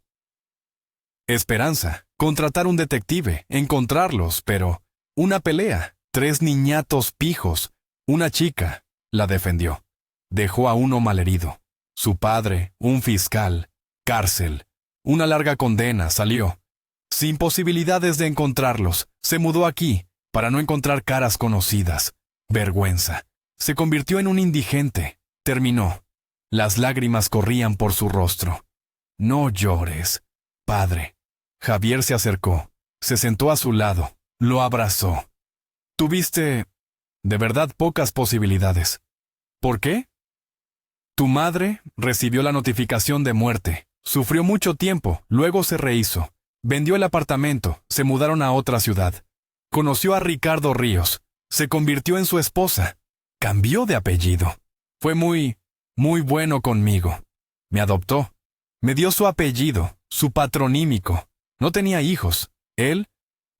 Esperanza, contratar un detective, encontrarlos, pero una pelea, 3 niñatos pijos, una chica, la defendió. Dejó a uno malherido. Su padre, un fiscal, cárcel. Una larga condena, salió. Sin posibilidades de encontrarlos, se mudó aquí, para no encontrar caras conocidas. Vergüenza. Se convirtió en un indigente. Terminó. Las lágrimas corrían por su rostro. «No llores, padre». Javier se acercó, se sentó a su lado, lo abrazó. «Tuviste, de verdad, pocas posibilidades. ¿Por qué?» «Tu madre recibió la notificación de muerte. Sufrió mucho tiempo, luego se rehizo. Vendió el apartamento, se mudaron a otra ciudad. Conoció a Ricardo Ríos. Se convirtió en su esposa. Cambió de apellido. Fue muy bueno conmigo. Me adoptó. Me dio su apellido, su patronímico. No tenía hijos. Él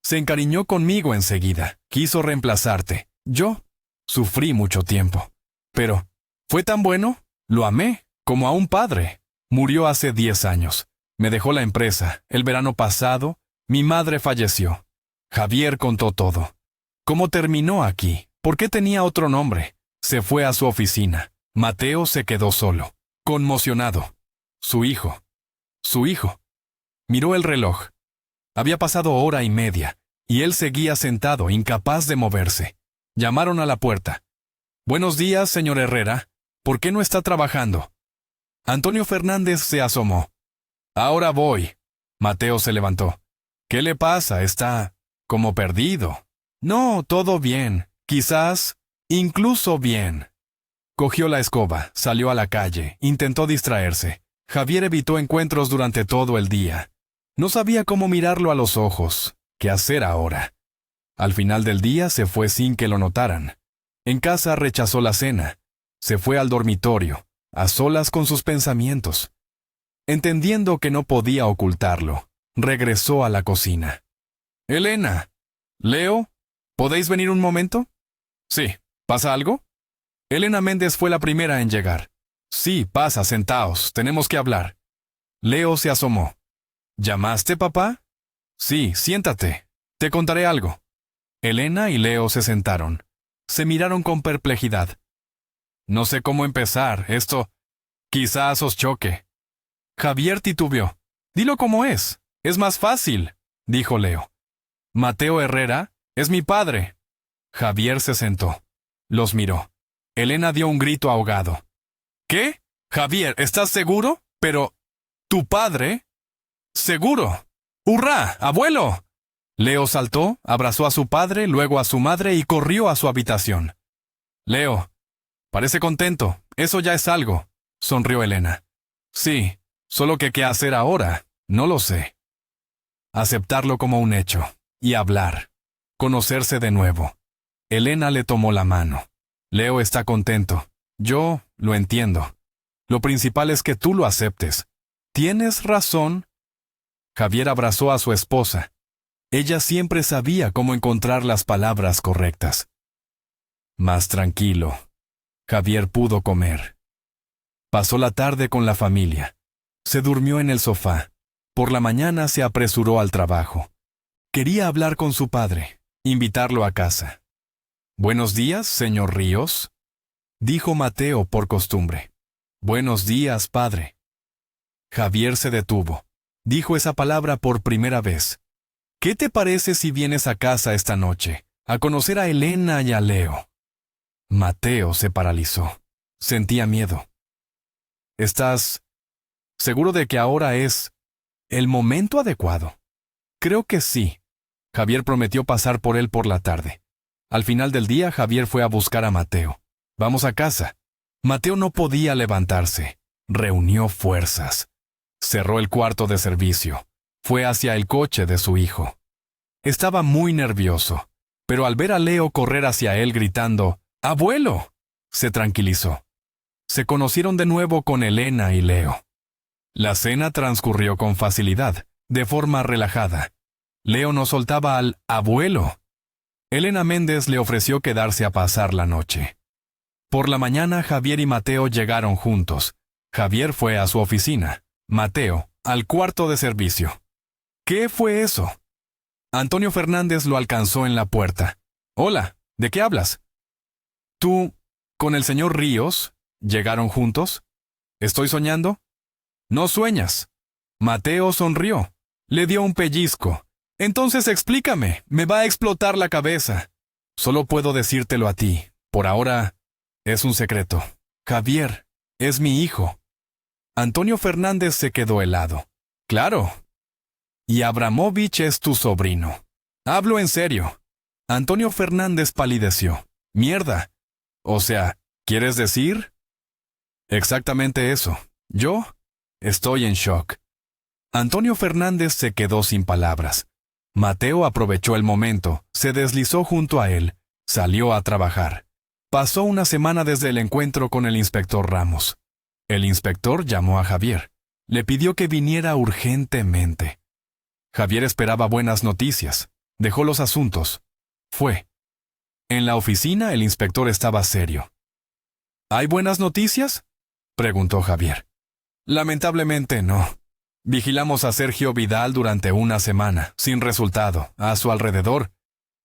se encariñó conmigo enseguida. Quiso reemplazarte. Yo sufrí mucho tiempo. Pero fue tan bueno. Lo amé, como a un padre. Murió hace 10 años. Me dejó la empresa. El verano pasado, mi madre falleció». Javier contó todo. ¿Cómo terminó aquí? ¿Por qué tenía otro nombre? Se fue a su oficina. Mateo se quedó solo, conmocionado. Su hijo. Miró el reloj. Había pasado 1:30, y él seguía sentado, incapaz de moverse. Llamaron a la puerta. «Buenos días, señor Herrera. ¿Por qué no está trabajando?» Antonio Fernández se asomó. «Ahora voy». Mateo se levantó. «¿Qué le pasa? Está como perdido». «No, todo bien. Quizás, incluso bien». Cogió la escoba, salió a la calle, intentó distraerse. Javier evitó encuentros durante todo el día. No sabía cómo mirarlo a los ojos. ¿Qué hacer ahora? Al final del día se fue sin que lo notaran. En casa rechazó la cena. Se fue al dormitorio, a solas con sus pensamientos. Entendiendo que no podía ocultarlo, regresó a la cocina. «Elena, Leo, ¿podéis venir un momento?» «Sí, ¿pasa algo?» Elena Méndez fue la primera en llegar. «Sí, pasa, sentaos, tenemos que hablar». Leo se asomó. «¿Llamaste, papá?» «Sí, siéntate. Te contaré algo». Elena y Leo se sentaron. Se miraron con perplejidad. «No sé cómo empezar. Esto quizás os choque». Javier titubeó. «Dilo como es. Es más fácil», dijo Leo. «Mateo Herrera es mi padre». Javier se sentó. Los miró. Elena dio un grito ahogado. «¿Qué? Javier, ¿estás seguro? Pero, ¿tu padre?» «Seguro. ¡Hurra, abuelo!» Leo saltó, abrazó a su padre, luego a su madre y corrió a su habitación. «Leo, parece contento. Eso ya es algo», sonrió Elena. «Sí, solo que qué hacer ahora, no lo sé». Aceptarlo como un hecho, y hablar. Conocerse de nuevo. Elena le tomó la mano. «Leo está contento. Yo lo entiendo. Lo principal es que tú lo aceptes. ¿Tienes razón? Javier abrazó a su esposa. Ella siempre sabía cómo encontrar las palabras correctas. Más tranquilo, Javier pudo comer. Pasó la tarde con la familia. Se durmió en el sofá. Por la mañana se apresuró al trabajo. Quería hablar con su padre, invitarlo a casa. «Buenos días, señor Ríos», dijo Mateo por costumbre. «Buenos días, padre». Javier se detuvo. Dijo esa palabra por primera vez. «¿Qué te parece si vienes a casa esta noche, a conocer a Elena y a Leo?» Mateo se paralizó. Sentía miedo. «¿Estás seguro de que ahora es el momento adecuado?» «Creo que sí». Javier prometió pasar por él por la tarde. Al final del día, Javier fue a buscar a Mateo. «Vamos a casa». Mateo no podía levantarse. Reunió fuerzas. Cerró el cuarto de servicio. Fue hacia el coche de su hijo. Estaba muy nervioso, pero al ver a Leo correr hacia él gritando, «¡Abuelo!», se tranquilizó. Se conocieron de nuevo con Elena y Leo. La cena transcurrió con facilidad, de forma relajada. Leo no soltaba al abuelo. Elena Méndez le ofreció quedarse a pasar la noche. Por la mañana, Javier y Mateo llegaron juntos. Javier fue a su oficina. Mateo, al cuarto de servicio. ¿Qué fue eso? Antonio Fernández lo alcanzó en la puerta. «Hola, ¿de qué hablas?» «¿Tú, con el señor Ríos, llegaron juntos?» «¿Estoy soñando?» «No sueñas». Mateo sonrió. Le dio un pellizco. «Entonces explícame, me va a explotar la cabeza». «Solo puedo decírtelo a ti. Por ahora, es un secreto. Javier, es mi hijo». Antonio Fernández se quedó helado. «Claro. Y Abramovich es tu sobrino». «Hablo en serio». Antonio Fernández palideció. «Mierda. O sea, ¿quieres decir?» «Exactamente eso. Yo estoy en shock». Antonio Fernández se quedó sin palabras. Mateo aprovechó el momento, se deslizó junto a él, salió a trabajar. Pasó una semana desde el encuentro con el inspector Ramos. El inspector llamó a Javier. Le pidió que viniera urgentemente. Javier esperaba buenas noticias. Dejó los asuntos. Fue. En la oficina el inspector estaba serio. «¿Hay buenas noticias?», preguntó Javier. «Lamentablemente no. Vigilamos a Sergio Vidal durante una semana, sin resultado. A su alrededor,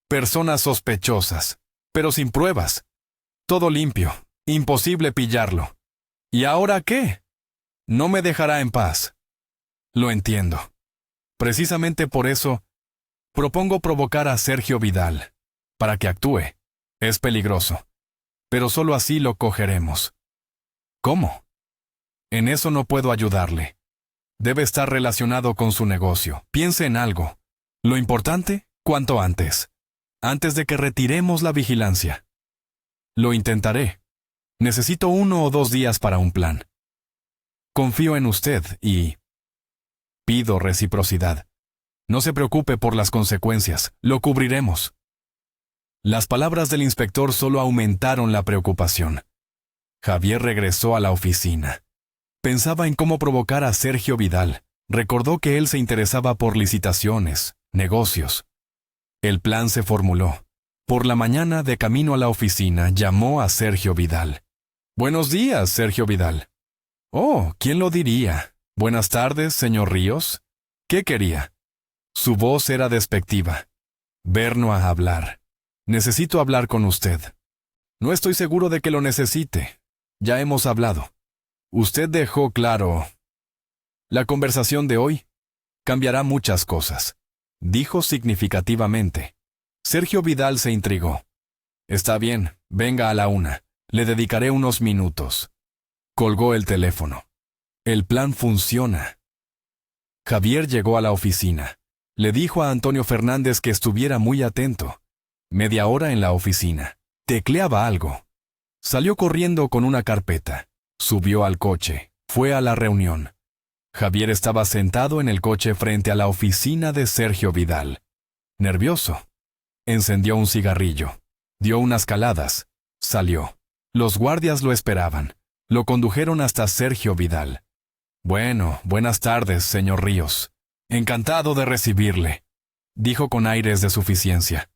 personas sospechosas, pero sin pruebas. Todo limpio. Imposible pillarlo. ¿Y ahora qué? No me dejará en paz». «Lo entiendo. Precisamente por eso, propongo provocar a Sergio Vidal, para que actúe. Es peligroso, pero solo así lo cogeremos». «¿Cómo?» «En eso no puedo ayudarle. Debe estar relacionado con su negocio. Piense en algo. Lo importante, cuanto antes. Antes de que retiremos la vigilancia». «Lo intentaré. Necesito 1 o 2 días para un plan. Confío en usted y pido reciprocidad. No se preocupe por las consecuencias. Lo cubriremos». Las palabras del inspector solo aumentaron la preocupación. Javier regresó a la oficina. Pensaba en cómo provocar a Sergio Vidal. Recordó que él se interesaba por licitaciones, negocios. El plan se formuló. Por la mañana, de camino a la oficina, llamó a Sergio Vidal. «Buenos días, Sergio Vidal». «Oh, ¿quién lo diría? Buenas tardes, señor Ríos». «¿Qué quería?» Su voz era despectiva. «Verno a hablar. Necesito hablar con usted». «No estoy seguro de que lo necesite. Ya hemos hablado. Usted dejó claro. La conversación de hoy cambiará muchas cosas», dijo significativamente. Sergio Vidal se intrigó. «Está bien, venga a la 1. Le dedicaré unos minutos». Colgó el teléfono. El plan funciona. Javier llegó a la oficina. Le dijo a Antonio Fernández que estuviera muy atento. Media hora en la oficina. Tecleaba algo. Salió corriendo con una carpeta. Subió al coche. Fue a la reunión. Javier estaba sentado en el coche frente a la oficina de Sergio Vidal. Nervioso. Encendió un cigarrillo. Dio unas caladas. Salió. Los guardias lo esperaban. Lo condujeron hasta Sergio Vidal. Bueno, buenas tardes, señor Ríos. Encantado de recibirle, dijo con aires de suficiencia.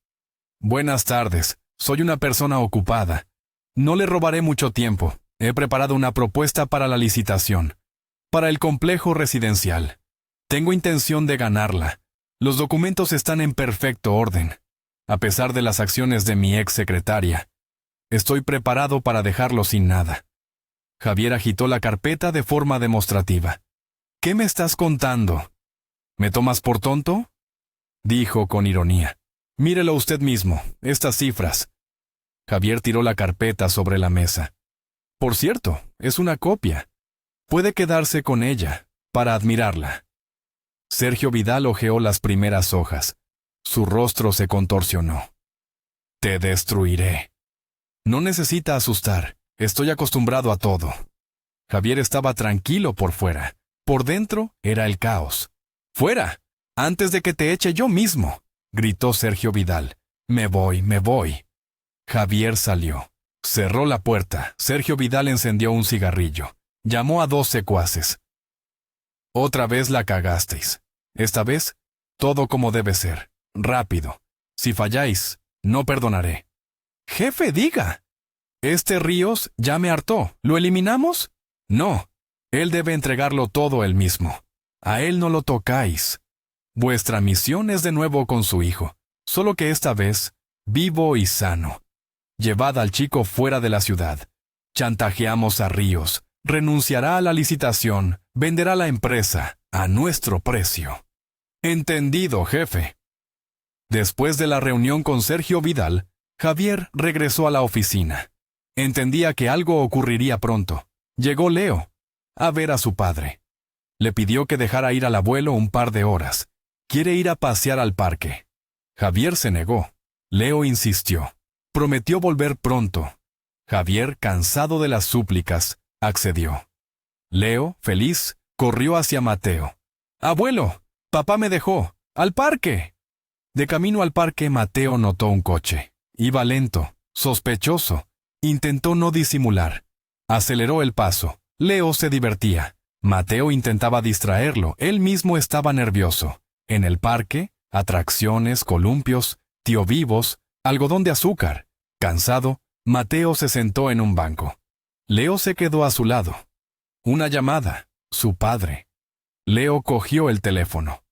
Buenas tardes, soy una persona ocupada. No le robaré mucho tiempo. He preparado una propuesta para la licitación, para el complejo residencial. Tengo intención de ganarla. Los documentos están en perfecto orden. A pesar de las acciones de mi ex secretaria, estoy preparado para dejarlo sin nada. Javier agitó la carpeta de forma demostrativa. ¿Qué me estás contando? ¿Me tomas por tonto?, dijo con ironía. Mírelo usted mismo, estas cifras. Javier tiró la carpeta sobre la mesa. Por cierto, es una copia. Puede quedarse con ella, para admirarla. Sergio Vidal hojeó las primeras hojas. Su rostro se contorsionó. Te destruiré. No necesita asustar. Estoy acostumbrado a todo. Javier estaba tranquilo por fuera. Por dentro era el caos. ¡Fuera! Antes de que te eche yo mismo, gritó Sergio Vidal. Me voy. Javier salió. Cerró la puerta. Sergio Vidal encendió un cigarrillo. Llamó a 2 secuaces. Otra vez la cagasteis. Esta vez, todo como debe ser. Rápido. Si falláis, no perdonaré. Jefe, diga. Este Ríos ya me hartó. ¿Lo eliminamos? No. Él debe entregarlo todo él mismo. A él no lo tocáis. Vuestra misión es de nuevo con su hijo, solo que esta vez, vivo y sano. Llevad al chico fuera de la ciudad. Chantajeamos a Ríos. Renunciará a la licitación. Venderá la empresa a nuestro precio. Entendido, jefe. Después de la reunión con Sergio Vidal, Javier regresó a la oficina. Entendía que algo ocurriría pronto. Llegó Leo a ver a su padre. Le pidió que dejara ir al abuelo un par de horas. Quiere ir a pasear al parque. Javier se negó. Leo insistió. Prometió volver pronto. Javier, cansado de las súplicas, accedió. Leo, feliz, corrió hacia Mateo. «Abuelo, papá me dejó. ¡Al parque!». De camino al parque, Mateo notó un coche. Iba lento, sospechoso. Intentó no disimular. Aceleró el paso. Leo se divertía. Mateo intentaba distraerlo. Él mismo estaba nervioso. En el parque, atracciones, columpios, tío vivos, algodón de azúcar. Cansado, Mateo se sentó en un banco. Leo se quedó a su lado. Una llamada. Su padre. Leo cogió el teléfono.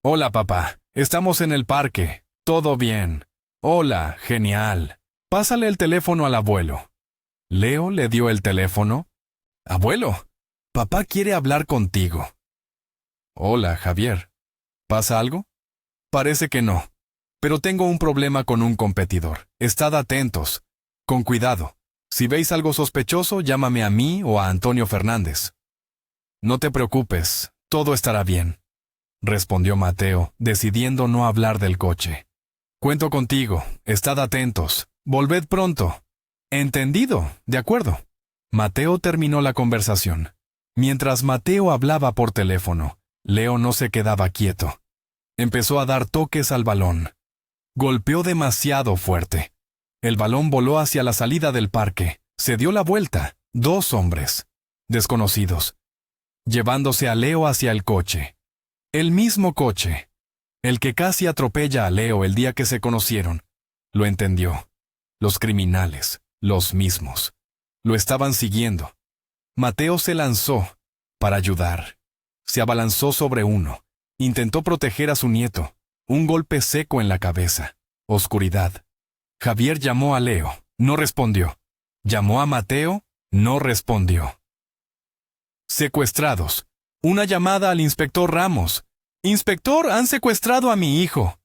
«Hola, papá. Estamos en el parque. Todo bien. Hola, genial. Pásale el teléfono al abuelo». Leo le dio el teléfono. «Abuelo, papá quiere hablar contigo». «Hola, Javier. ¿Pasa algo?» «Parece que no. Pero tengo un problema con un competidor. Estad atentos. Con cuidado. Si veis algo sospechoso, llámame a mí o a Antonio Fernández». «No te preocupes. Todo estará bien», respondió Mateo, decidiendo no hablar del coche. «Cuento contigo. Estad atentos. Volved pronto». «Entendido. De acuerdo». Mateo terminó la conversación. Mientras Mateo hablaba por teléfono, Leo no se quedaba quieto. Empezó a dar toques al balón. Golpeó demasiado fuerte. El balón voló hacia la salida del parque. Se dio la vuelta. 2 hombres, desconocidos, llevándose a Leo hacia el coche. El mismo coche. El que casi atropella a Leo el día que se conocieron. Lo entendió. Los criminales, los mismos. Lo estaban siguiendo. Mateo se lanzó para ayudar. Se abalanzó sobre uno. Intentó proteger a su nieto. Un golpe seco en la cabeza. Oscuridad. Javier llamó a Leo. No respondió. Llamó a Mateo. No respondió. Secuestrados. Una llamada al inspector Ramos. «Inspector, han secuestrado a mi hijo».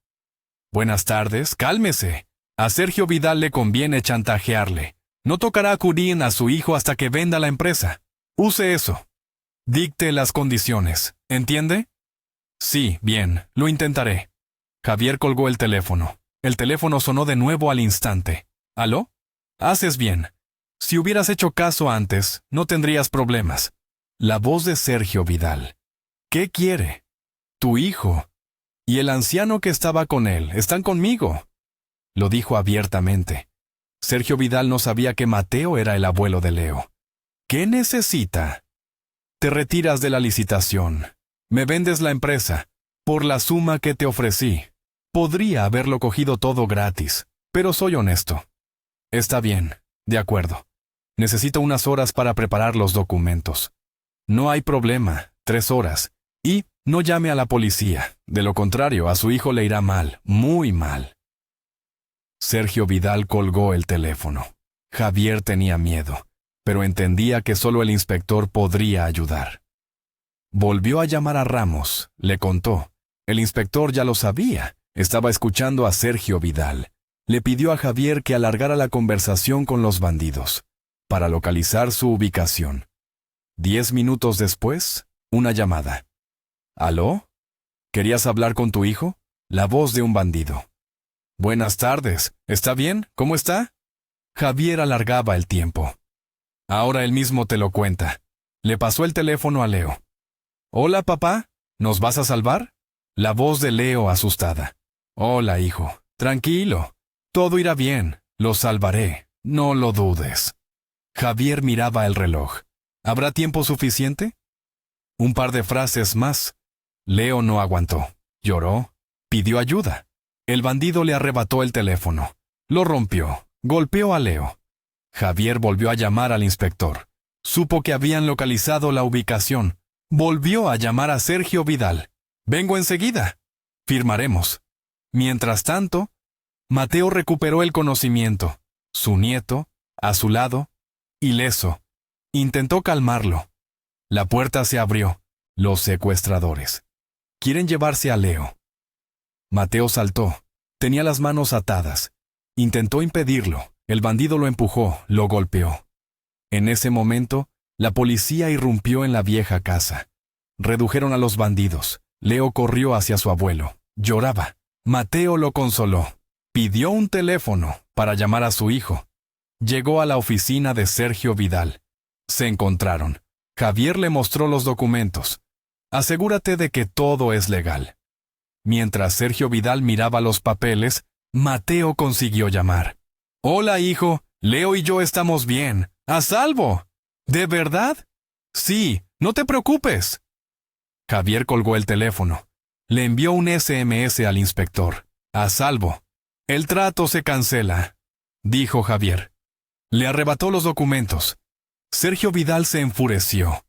«Buenas tardes, cálmese. A Sergio Vidal le conviene chantajearle. No tocará acudir a su hijo hasta que venda la empresa. Use eso. Dicte las condiciones. ¿Entiende?» «Sí, bien, lo intentaré». Javier colgó el teléfono. El teléfono sonó de nuevo al instante. «¿Aló? Haces bien. Si hubieras hecho caso antes, no tendrías problemas». La voz de Sergio Vidal. «¿Qué quiere?» «Tu hijo. Y el anciano que estaba con él. Están conmigo». Lo dijo abiertamente. Sergio Vidal no sabía que Mateo era el abuelo de Leo. ¿Qué necesita? Te retiras de la licitación. Me vendes la empresa, por la suma que te ofrecí. Podría haberlo cogido todo gratis, pero soy honesto. Está bien, de acuerdo. Necesito unas horas para preparar los documentos. No hay problema, 3 horas. Y no llame a la policía. De lo contrario, a su hijo le irá mal, muy mal. Sergio Vidal colgó el teléfono. Javier tenía miedo, pero entendía que solo el inspector podría ayudar. Volvió a llamar a Ramos, le contó. El inspector ya lo sabía, estaba escuchando a Sergio Vidal. Le pidió a Javier que alargara la conversación con los bandidos, para localizar su ubicación. 10 minutos después, una llamada. ¿Aló? ¿Querías hablar con tu hijo? La voz de un bandido. Buenas tardes, ¿está bien? ¿Cómo está? Javier alargaba el tiempo. Ahora él mismo te lo cuenta. Le pasó el teléfono a Leo. Hola, papá, ¿nos vas a salvar? La voz de Leo asustada. Hola, hijo, tranquilo. Todo irá bien, lo salvaré, no lo dudes. Javier miraba el reloj. ¿Habrá tiempo suficiente? Un par de frases más. Leo no aguantó. Lloró. Pidió ayuda. El bandido le arrebató el teléfono. Lo rompió. Golpeó a Leo. Javier volvió a llamar al inspector. Supo que habían localizado la ubicación. Volvió a llamar a Sergio Vidal. Vengo enseguida. Firmaremos. Mientras tanto, Mateo recuperó el conocimiento. Su nieto, a su lado, ileso. Intentó calmarlo. La puerta se abrió. Los secuestradores. Quieren llevarse a Leo. Mateo saltó. Tenía las manos atadas. Intentó impedirlo. El bandido lo empujó, lo golpeó. En ese momento, la policía irrumpió en la vieja casa. Redujeron a los bandidos. Leo corrió hacia su abuelo. Lloraba. Mateo lo consoló. Pidió un teléfono para llamar a su hijo. Llegó a la oficina de Sergio Vidal. Se encontraron. Javier le mostró los documentos. Asegúrate de que todo es legal. Mientras Sergio Vidal miraba los papeles, Mateo consiguió llamar. Hola, hijo. Leo y yo estamos bien. ¡A salvo! ¿De verdad? Sí, no te preocupes. Javier colgó el teléfono. Le envió un SMS al inspector. A salvo. El trato se cancela, dijo Javier. Le arrebató los documentos. Sergio Vidal se enfureció.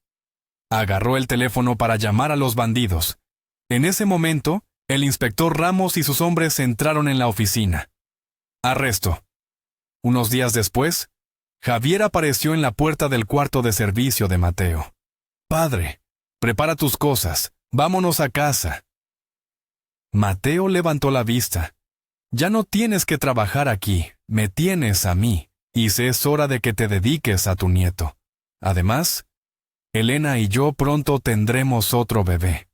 Agarró el teléfono para llamar a los bandidos. En ese momento, el inspector Ramos y sus hombres entraron en la oficina. Arresto. Unos días después, Javier apareció en la puerta del cuarto de servicio de Mateo. Padre, prepara tus cosas, vámonos a casa. Mateo levantó la vista. Ya no tienes que trabajar aquí, me tienes a mí, y es hora de que te dediques a tu nieto. Además, Elena y yo pronto tendremos otro bebé.